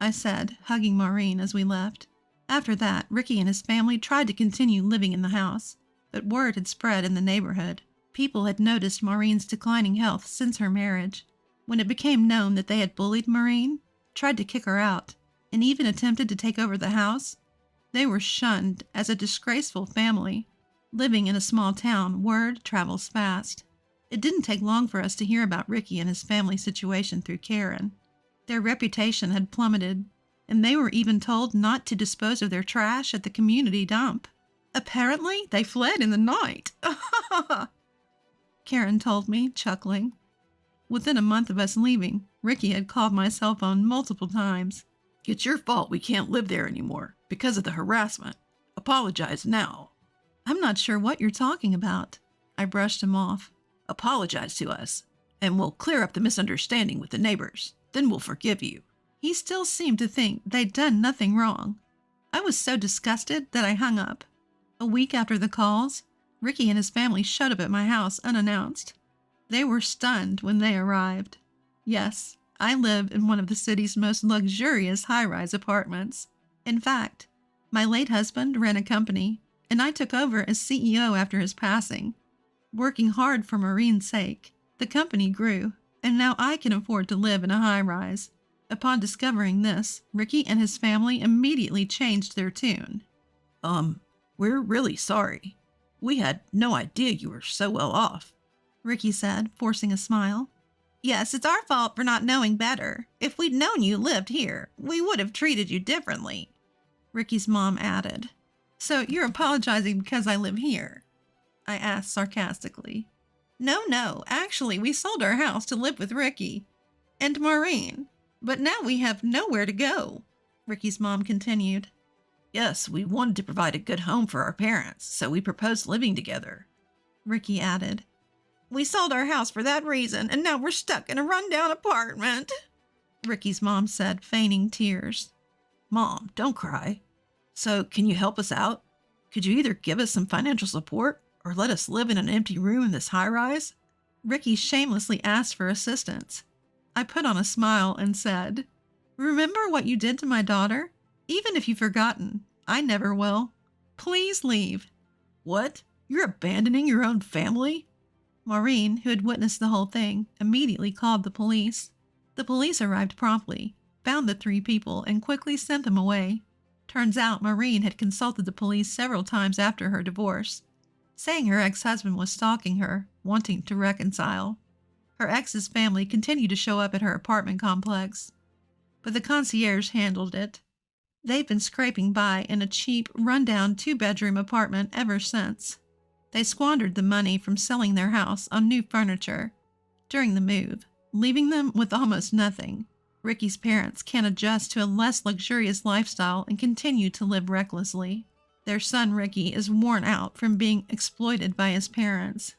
I said, hugging Maureen as we left. After that, Ricky and his family tried to continue living in the house, but word had spread in the neighborhood. People had noticed Maureen's declining health since her marriage. When it became known that they had bullied Maureen, tried to kick her out, and even attempted to take over the house, they were shunned as a disgraceful family. Living in a small town, word travels fast. It didn't take long for us to hear about Ricky and his family situation through Karen. Their reputation had plummeted, and they were even told not to dispose of their trash at the community dump. Apparently, they fled in the night. Karen told me, chuckling. Within a month of us leaving, Ricky had called my cell phone multiple times. "It's your fault we can't live there anymore because of the harassment. Apologize now." "I'm not sure what you're talking about." I brushed him off. "Apologize to us, and we'll clear up the misunderstanding with the neighbors. Then we'll forgive you." He still seemed to think they'd done nothing wrong. I was so disgusted that I hung up. A week after the calls, Ricky and his family showed up at my house unannounced. They were stunned when they arrived. Yes, I live in one of the city's most luxurious high-rise apartments. In fact, my late husband ran a company, and I took over as CEO after his passing. Working hard for Maureen's sake, the company grew, and now I can afford to live in a high-rise. Upon discovering this, Ricky and his family immediately changed their tune. We're really sorry. We had no idea you were so well off," Ricky said, forcing a smile. "Yes, it's our fault for not knowing better. If we'd known you lived here, we would have treated you differently," Ricky's mom added. "So you're apologizing because I live here?" I asked sarcastically. No, actually, we sold our house to live with Ricky and Maureen, but now we have nowhere to go," Ricky's mom continued. "Yes, we wanted to provide a good home for our parents, so we proposed living together," Ricky added. "We sold our house for that reason, and now we're stuck in a rundown apartment," Ricky's mom said, feigning tears. "Mom, don't cry. So, can you help us out? Could you either give us some financial support or let us live in an empty room in this high-rise?" Ricky shamelessly asked for assistance. I put on a smile and said, "Remember what you did to my daughter? Even if you've forgotten, I never will. Please leave." "What? You're abandoning your own family?" Maureen, who had witnessed the whole thing, immediately called the police. The police arrived promptly, found the 3 people, and quickly sent them away. Turns out Maureen had consulted the police several times after her divorce, saying her ex-husband was stalking her, wanting to reconcile. Her ex's family continued to show up at her apartment complex, but the concierge handled it. They've been scraping by in a cheap, run-down 2-bedroom apartment ever since. They squandered the money from selling their house on new furniture during the move, leaving them with almost nothing. Ricky's parents can't adjust to a less luxurious lifestyle and continue to live recklessly. Their son Ricky is worn out from being exploited by his parents.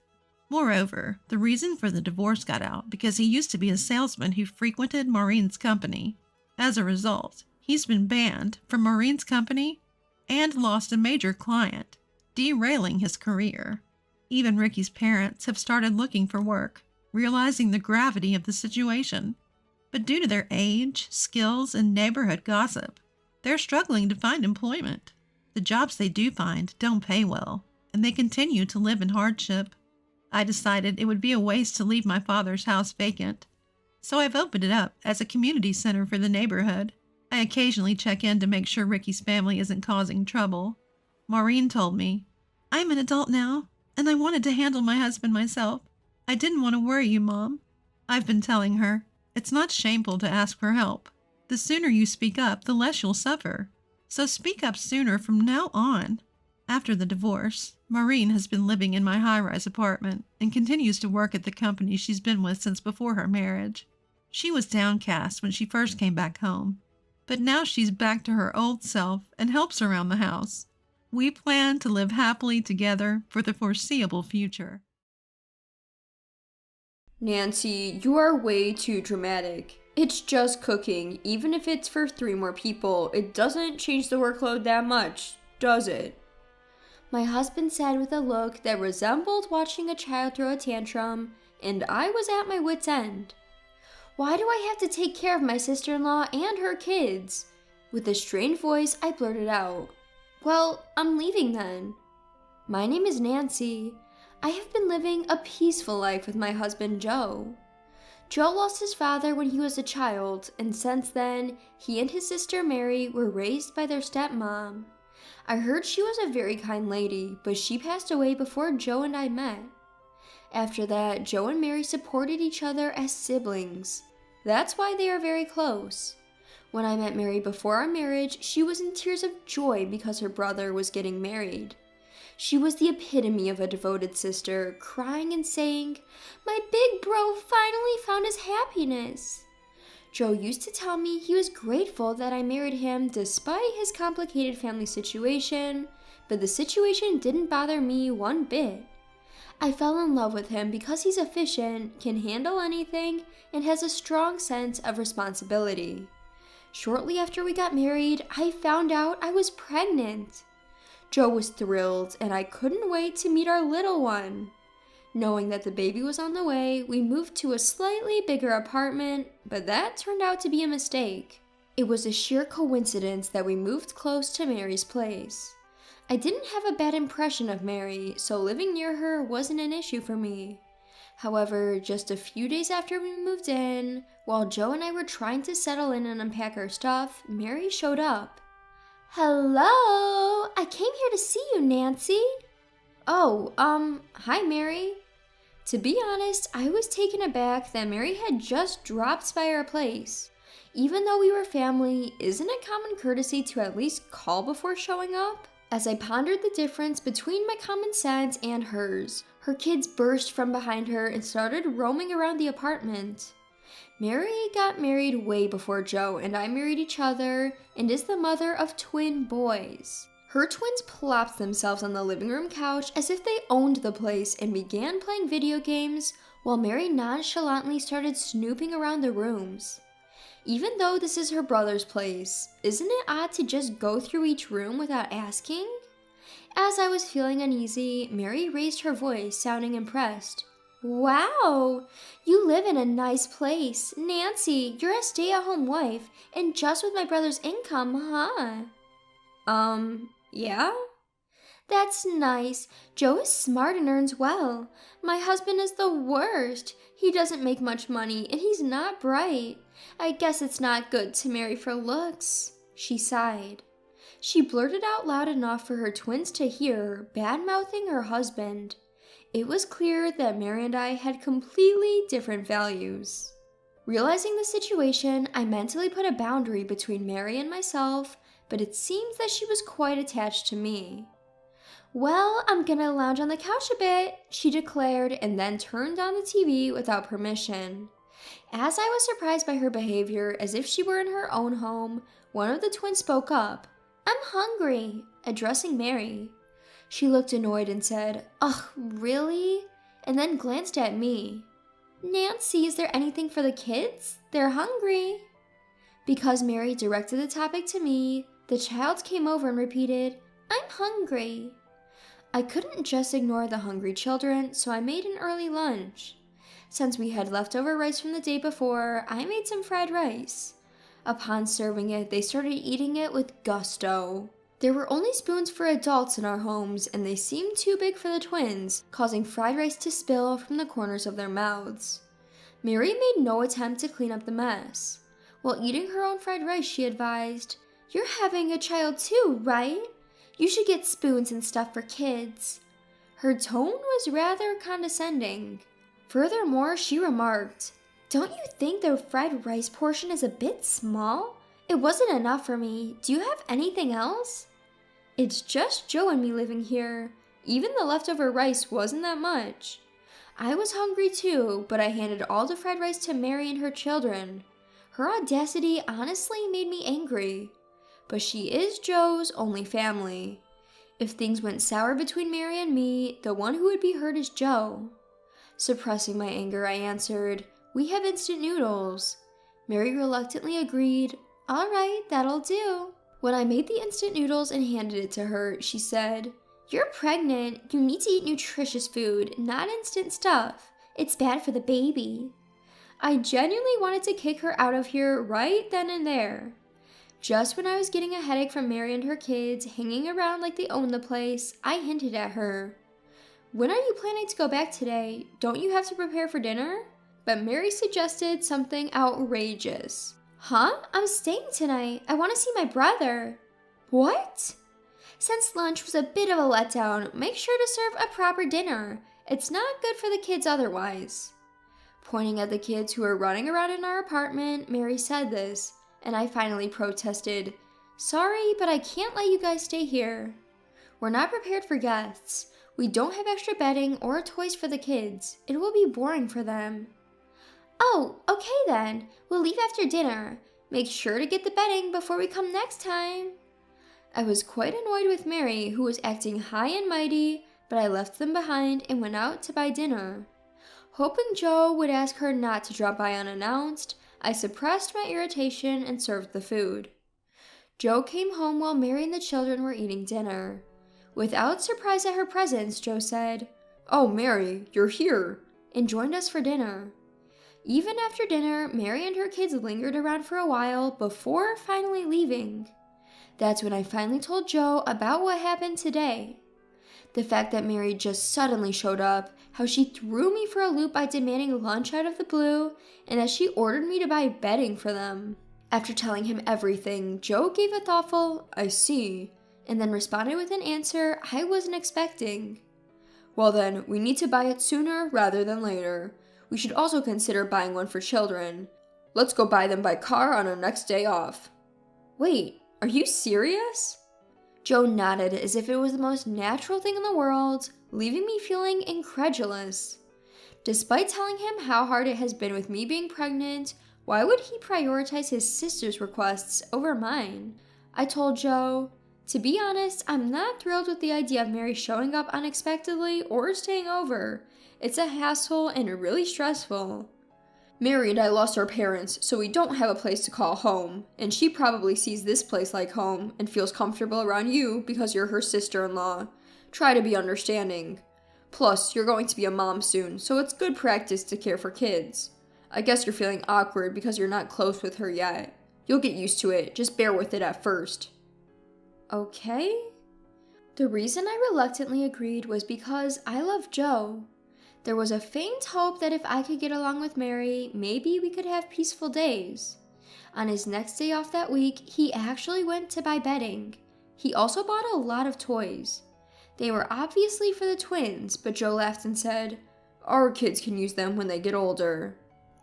Moreover, the reason for the divorce got out because he used to be a salesman who frequented Maureen's company. As a result, he's been banned from Maureen's company and lost a major client, derailing his career. Even Ricky's parents have started looking for work, realizing the gravity of the situation. But due to their age, skills, and neighborhood gossip, they're struggling to find employment. The jobs they do find don't pay well, and they continue to live in hardship. I decided it would be a waste to leave my father's house vacant, so I've opened it up as a community center for the neighborhood. I occasionally check in to make sure Ricky's family isn't causing trouble. Maureen told me, "I'm an adult now, and I wanted to handle my husband myself. I didn't want to worry you, Mom." I've been telling her, it's not shameful to ask for help. The sooner you speak up, the less you'll suffer. So speak up sooner from now on. After the divorce, Maureen has been living in my high-rise apartment and continues to work at the company she's been with since before her marriage. She was downcast when she first came back home, but now she's back to her old self and helps around the house. We plan to live happily together for the foreseeable future. Nancy, you are way too dramatic. It's just cooking. Even if it's for 3 more people, it doesn't change the workload that much, does it? My husband said with a look that resembled watching a child throw a tantrum, and I was at my wit's end. Why do I have to take care of my sister-in-law and her kids? With a strained voice, I blurted out, "Well, I'm leaving then." My name is Nancy. I have been living a peaceful life with my husband, Joe. Joe lost his father when he was a child, and since then, he and his sister Mary were raised by their stepmom. I heard she was a very kind lady, but she passed away before Joe and I met. After that, Joe and Mary supported each other as siblings. That's why they are very close. When I met Mary before our marriage, she was in tears of joy because her brother was getting married. She was the epitome of a devoted sister, crying and saying, "My big bro finally found his happiness." Joe used to tell me he was grateful that I married him despite his complicated family situation, but the situation didn't bother me one bit. I fell in love with him because he's efficient, can handle anything, and has a strong sense of responsibility. Shortly after we got married, I found out I was pregnant. Joe was thrilled, and I couldn't wait to meet our little one. Knowing that the baby was on the way, we moved to a slightly bigger apartment, but that turned out to be a mistake. It was a sheer coincidence that we moved close to Mary's place. I didn't have a bad impression of Mary, so living near her wasn't an issue for me. However, just a few days after we moved in, while Joe and I were trying to settle in and unpack our stuff, Mary showed up. "Hello! I came here to see you, Nancy." "Oh, hi, Mary." To be honest, I was taken aback that Mary had just dropped by our place. Even though we were family, isn't it common courtesy to at least call before showing up? As I pondered the difference between my common sense and hers, her kids burst from behind her and started roaming around the apartment. Mary got married way before Joe and I married each other and is the mother of twin boys. Her twins plopped themselves on the living room couch as if they owned the place and began playing video games while Mary nonchalantly started snooping around the rooms. Even though this is her brother's place, isn't it odd to just go through each room without asking? As I was feeling uneasy, Mary raised her voice, sounding impressed. "Wow, you live in a nice place. Nancy, you're a stay-at-home wife, and just with my brother's income, huh?" Yeah? "That's nice. Joe is smart and earns well. My husband is the worst. He doesn't make much money, and he's not bright. I guess it's not good to marry for looks." She sighed. She blurted out loud enough for her twins to hear, bad-mouthing her husband. It was clear that Mary and I had completely different values. Realizing the situation, I mentally put a boundary between Mary and myself, but it seems that she was quite attached to me. "Well, I'm gonna lounge on the couch a bit," she declared, and then turned on the TV without permission. As I was surprised by her behavior, as if she were in her own home, one of the twins spoke up. "I'm hungry," addressing Mary. She looked annoyed and said, "Ugh, really?" and then glanced at me. "Nancy, is there anything for the kids? They're hungry." Because Mary directed the topic to me, the child came over and repeated, "I'm hungry." I couldn't just ignore the hungry children, so I made an early lunch. Since we had leftover rice from the day before, I made some fried rice. Upon serving it, they started eating it with gusto. There were only spoons for adults in our homes, and they seemed too big for the twins, causing fried rice to spill from the corners of their mouths. Mary made no attempt to clean up the mess. While eating her own fried rice, she advised, "You're having a child too, right? You should get spoons and stuff for kids." Her tone was rather condescending. Furthermore, she remarked, "Don't you think the fried rice portion is a bit small? It wasn't enough for me. Do you have anything else?" It's just Joe and me living here. Even the leftover rice wasn't that much. I was hungry too, but I handed all the fried rice to Mary and her children. Her audacity honestly made me angry. But she is Joe's only family. If things went sour between Mary and me, the one who would be hurt is Joe. Suppressing my anger, I answered, "We have instant noodles." Mary reluctantly agreed, "All right, that'll do." When I made the instant noodles and handed it to her, she said, "You're pregnant. You need to eat nutritious food, not instant stuff. It's bad for the baby." I genuinely wanted to kick her out of here right then and there. Just when I was getting a headache from Mary and her kids hanging around like they owned the place, I hinted at her. When are you planning to go back today? Don't you have to prepare for dinner? But Mary suggested something outrageous. Huh? I'm staying tonight. I want to see my brother. What? Since lunch was a bit of a letdown, make sure to serve a proper dinner. It's not good for the kids otherwise. Pointing at the kids who were running around in our apartment, Mary said this, and I finally protested, "Sorry, but I can't let you guys stay here. We're not prepared for guests. We don't have extra bedding or toys for the kids. It will be boring for them." "Oh, okay then. We'll leave after dinner. Make sure to get the bedding before we come next time." I was quite annoyed with Mary, who was acting high and mighty, but I left them behind and went out to buy dinner. Hoping Joe would ask her not to drop by unannounced, I suppressed my irritation and served the food. Joe came home while Mary and the children were eating dinner. Without surprise at her presence, Joe said, "Oh, Mary, you're here," and joined us for dinner. Even after dinner, Mary and her kids lingered around for a while before finally leaving. That's when I finally told Joe about what happened today. The fact that Mary just suddenly showed up, how she threw me for a loop by demanding lunch out of the blue, and that she ordered me to buy bedding for them. After telling him everything, Joe gave a thoughtful, "I see," and then responded with an answer I wasn't expecting. "Well then, we need to buy it sooner rather than later. We should also consider buying one for children. Let's go buy them by car on our next day off." Wait, are you serious? Joe nodded as if it was the most natural thing in the world, leaving me feeling incredulous. Despite telling him how hard it has been with me being pregnant, why would he prioritize his sister's requests over mine? I told Joe, "To be honest, I'm not thrilled with the idea of Mary showing up unexpectedly or staying over. It's a hassle and really stressful. Mary and I lost our parents, so we don't have a place to call home, and she probably sees this place like home and feels comfortable around you because you're her sister-in-law. Try to be understanding. Plus, you're going to be a mom soon, so it's good practice to care for kids. I guess you're feeling awkward because you're not close with her yet. You'll get used to it, just bear with it at first." Okay? The reason I reluctantly agreed was because I love Joe. There was a faint hope that if I could get along with Mary, maybe we could have peaceful days. On his next day off that week, he actually went to buy bedding. He also bought a lot of toys. They were obviously for the twins, but Joe laughed and said, "Our kids can use them when they get older."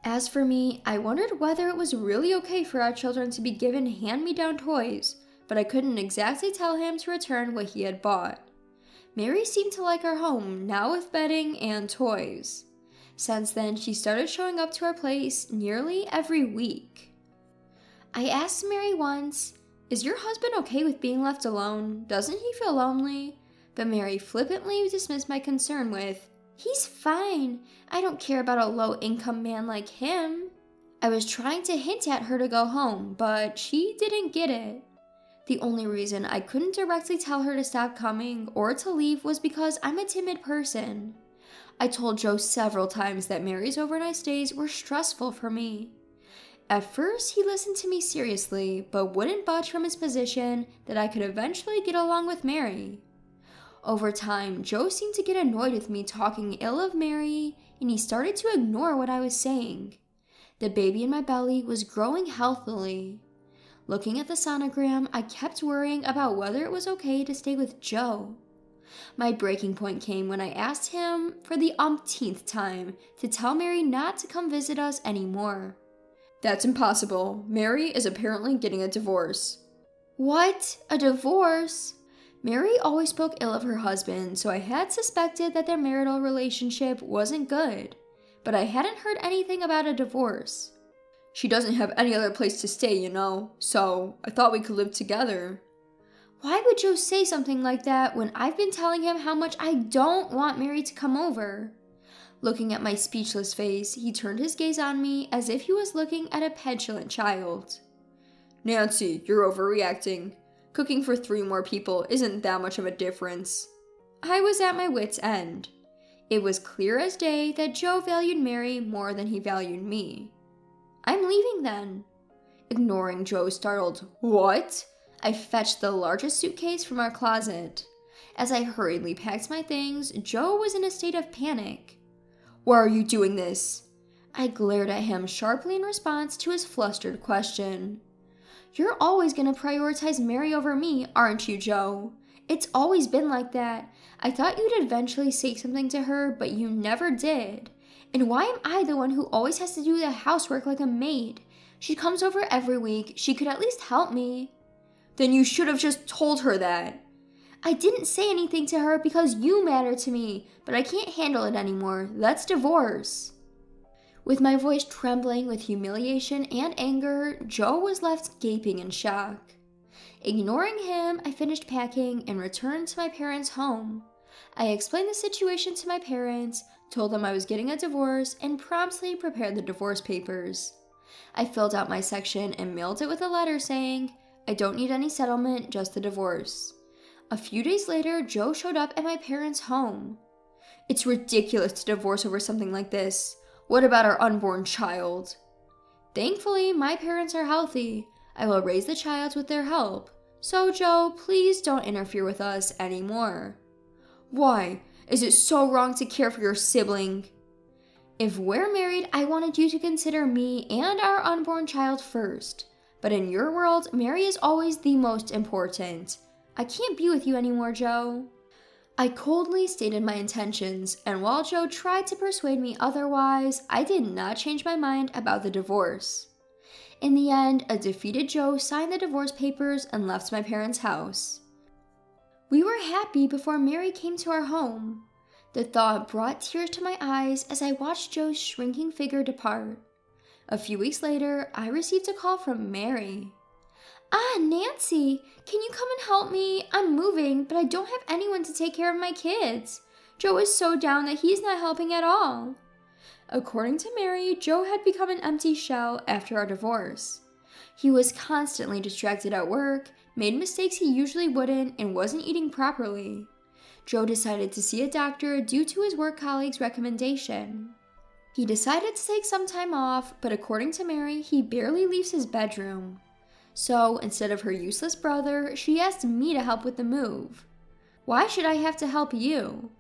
As for me, I wondered whether it was really okay for our children to be given hand-me-down toys, but I couldn't exactly tell him to return what he had bought. Mary seemed to like our home, now with bedding and toys. Since then, she started showing up to our place nearly every week. I asked Mary once, "Is your husband okay with being left alone? Doesn't he feel lonely?" But Mary flippantly dismissed my concern with, "He's fine. I don't care about a low-income man like him." I was trying to hint at her to go home, but she didn't get it. The only reason I couldn't directly tell her to stop coming or to leave was because I'm a timid person. I told Joe several times that Mary's overnight stays were stressful for me. At first, he listened to me seriously, but wouldn't budge from his position that I could eventually get along with Mary. Over time, Joe seemed to get annoyed with me talking ill of Mary, and he started to ignore what I was saying. The baby in my belly was growing healthily. Looking at the sonogram, I kept worrying about whether it was okay to stay with Joe. My breaking point came when I asked him, for the umpteenth time, to tell Mary not to come visit us anymore. "That's impossible. Mary is apparently getting a divorce." What? A divorce? Mary always spoke ill of her husband, so I had suspected that their marital relationship wasn't good, but I hadn't heard anything about a divorce. "She doesn't have any other place to stay, you know, so I thought we could live together." Why would Joe say something like that when I've been telling him how much I don't want Mary to come over? Looking at my speechless face, he turned his gaze on me as if he was looking at a petulant child. "Nancy, you're overreacting. Cooking for 3 more people isn't that much of a difference." I was at my wit's end. It was clear as day that Joe valued Mary more than he valued me. I'm leaving then. Ignoring Joe's startled, "What?" I fetched the largest suitcase from our closet. As I hurriedly packed my things, Joe was in a state of panic. "Why are you doing this?" I glared at him sharply in response to his flustered question. "You're always going to prioritize Mary over me, aren't you, Joe? It's always been like that. I thought you'd eventually say something to her, but you never did. And why am I the one who always has to do the housework like a maid? She comes over every week. She could at least help me." "Then you should have just told her that." "I didn't say anything to her because you matter to me, but I can't handle it anymore. Let's divorce." With my voice trembling with humiliation and anger, Joe was left gaping in shock. Ignoring him, I finished packing and returned to my parents' home. I explained the situation to my parents, told them I was getting a divorce, and promptly prepared the divorce papers. I filled out my section and mailed it with a letter saying, "I don't need any settlement, just the divorce." A few days later, Joe showed up at my parents' home. "It's ridiculous to divorce over something like this. What about our unborn child?" "Thankfully, my parents are healthy. I will raise the child with their help. So, Joe, please don't interfere with us anymore." "Why? Is it so wrong to care for your sibling?" "If we're married, I wanted you to consider me and our unborn child first. But in your world, Mary is always the most important. I can't be with you anymore, Joe." I coldly stated my intentions, and while Joe tried to persuade me otherwise, I did not change my mind about the divorce. In the end, a defeated Joe signed the divorce papers and left my parents' house. We were happy before Mary came to our home. The thought brought tears to my eyes as I watched Joe's shrinking figure depart. A few weeks later, I received a call from Mary. "Ah, Nancy, can you come and help me? I'm moving, but I don't have anyone to take care of my kids. Joe is so down that he's not helping at all." According to Mary, Joe had become an empty shell after our divorce. He was constantly distracted at work, made mistakes he usually wouldn't, and wasn't eating properly. Joe decided to see a doctor due to his work colleague's recommendation. He decided to take some time off, but according to Mary, he barely leaves his bedroom. So, instead of her useless brother, she asked me to help with the move. "Why should I have to help you?"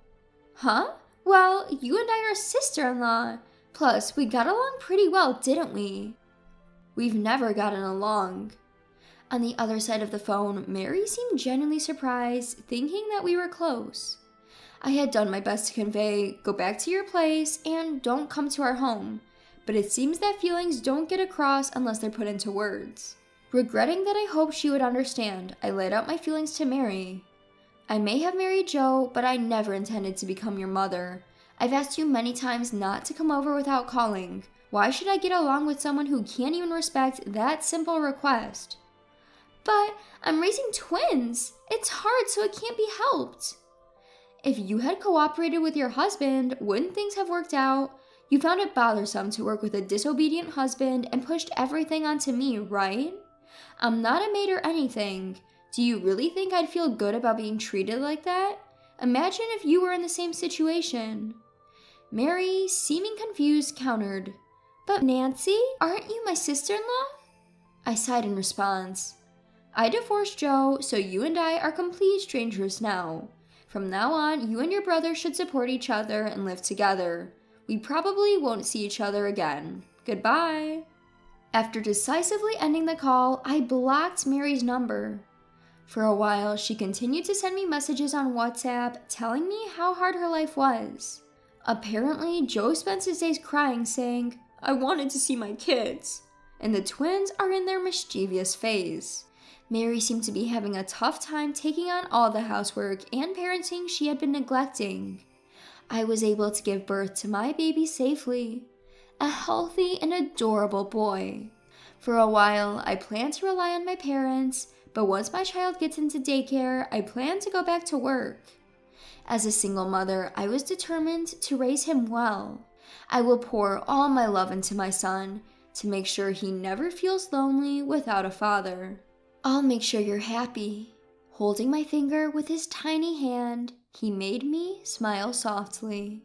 "Huh? Well, you and I are sister-in-law. Plus, we got along pretty well, didn't we?" "We've never gotten along." On the other side of the phone, Mary seemed genuinely surprised, thinking that we were close. I had done my best to convey, "Go back to your place and don't come to our home," but it seems that feelings don't get across unless they're put into words. Regretting that I hoped she would understand, I laid out my feelings to Mary. "I may have married Joe, but I never intended to become your mother. I've asked you many times not to come over without calling. Why should I get along with someone who can't even respect that simple request?" "But I'm raising twins. It's hard, so it can't be helped." "If you had cooperated with your husband, wouldn't things have worked out? You found it bothersome to work with a disobedient husband and pushed everything onto me, right? I'm not a maid or anything. Do you really think I'd feel good about being treated like that? Imagine if you were in the same situation." Mary, seeming confused, countered, "But Nancy, aren't you my sister-in-law?" I sighed in response. "I divorced Joe, so you and I are complete strangers now. From now on, you and your brother should support each other and live together. We probably won't see each other again. Goodbye." After decisively ending the call, I blocked Mary's number. For a while, she continued to send me messages on WhatsApp telling me how hard her life was. Apparently, Joe spends his days crying, saying, "I wanted to see my kids," and the twins are in their mischievous phase. Mary seemed to be having a tough time taking on all the housework and parenting she had been neglecting. I was able to give birth to my baby safely, a healthy and adorable boy. For a while, I plan to rely on my parents, but once my child gets into daycare, I plan to go back to work. As a single mother, I was determined to raise him well. I will pour all my love into my son to make sure he never feels lonely without a father. I'll make sure you're happy. Holding my finger with his tiny hand, he made me smile softly.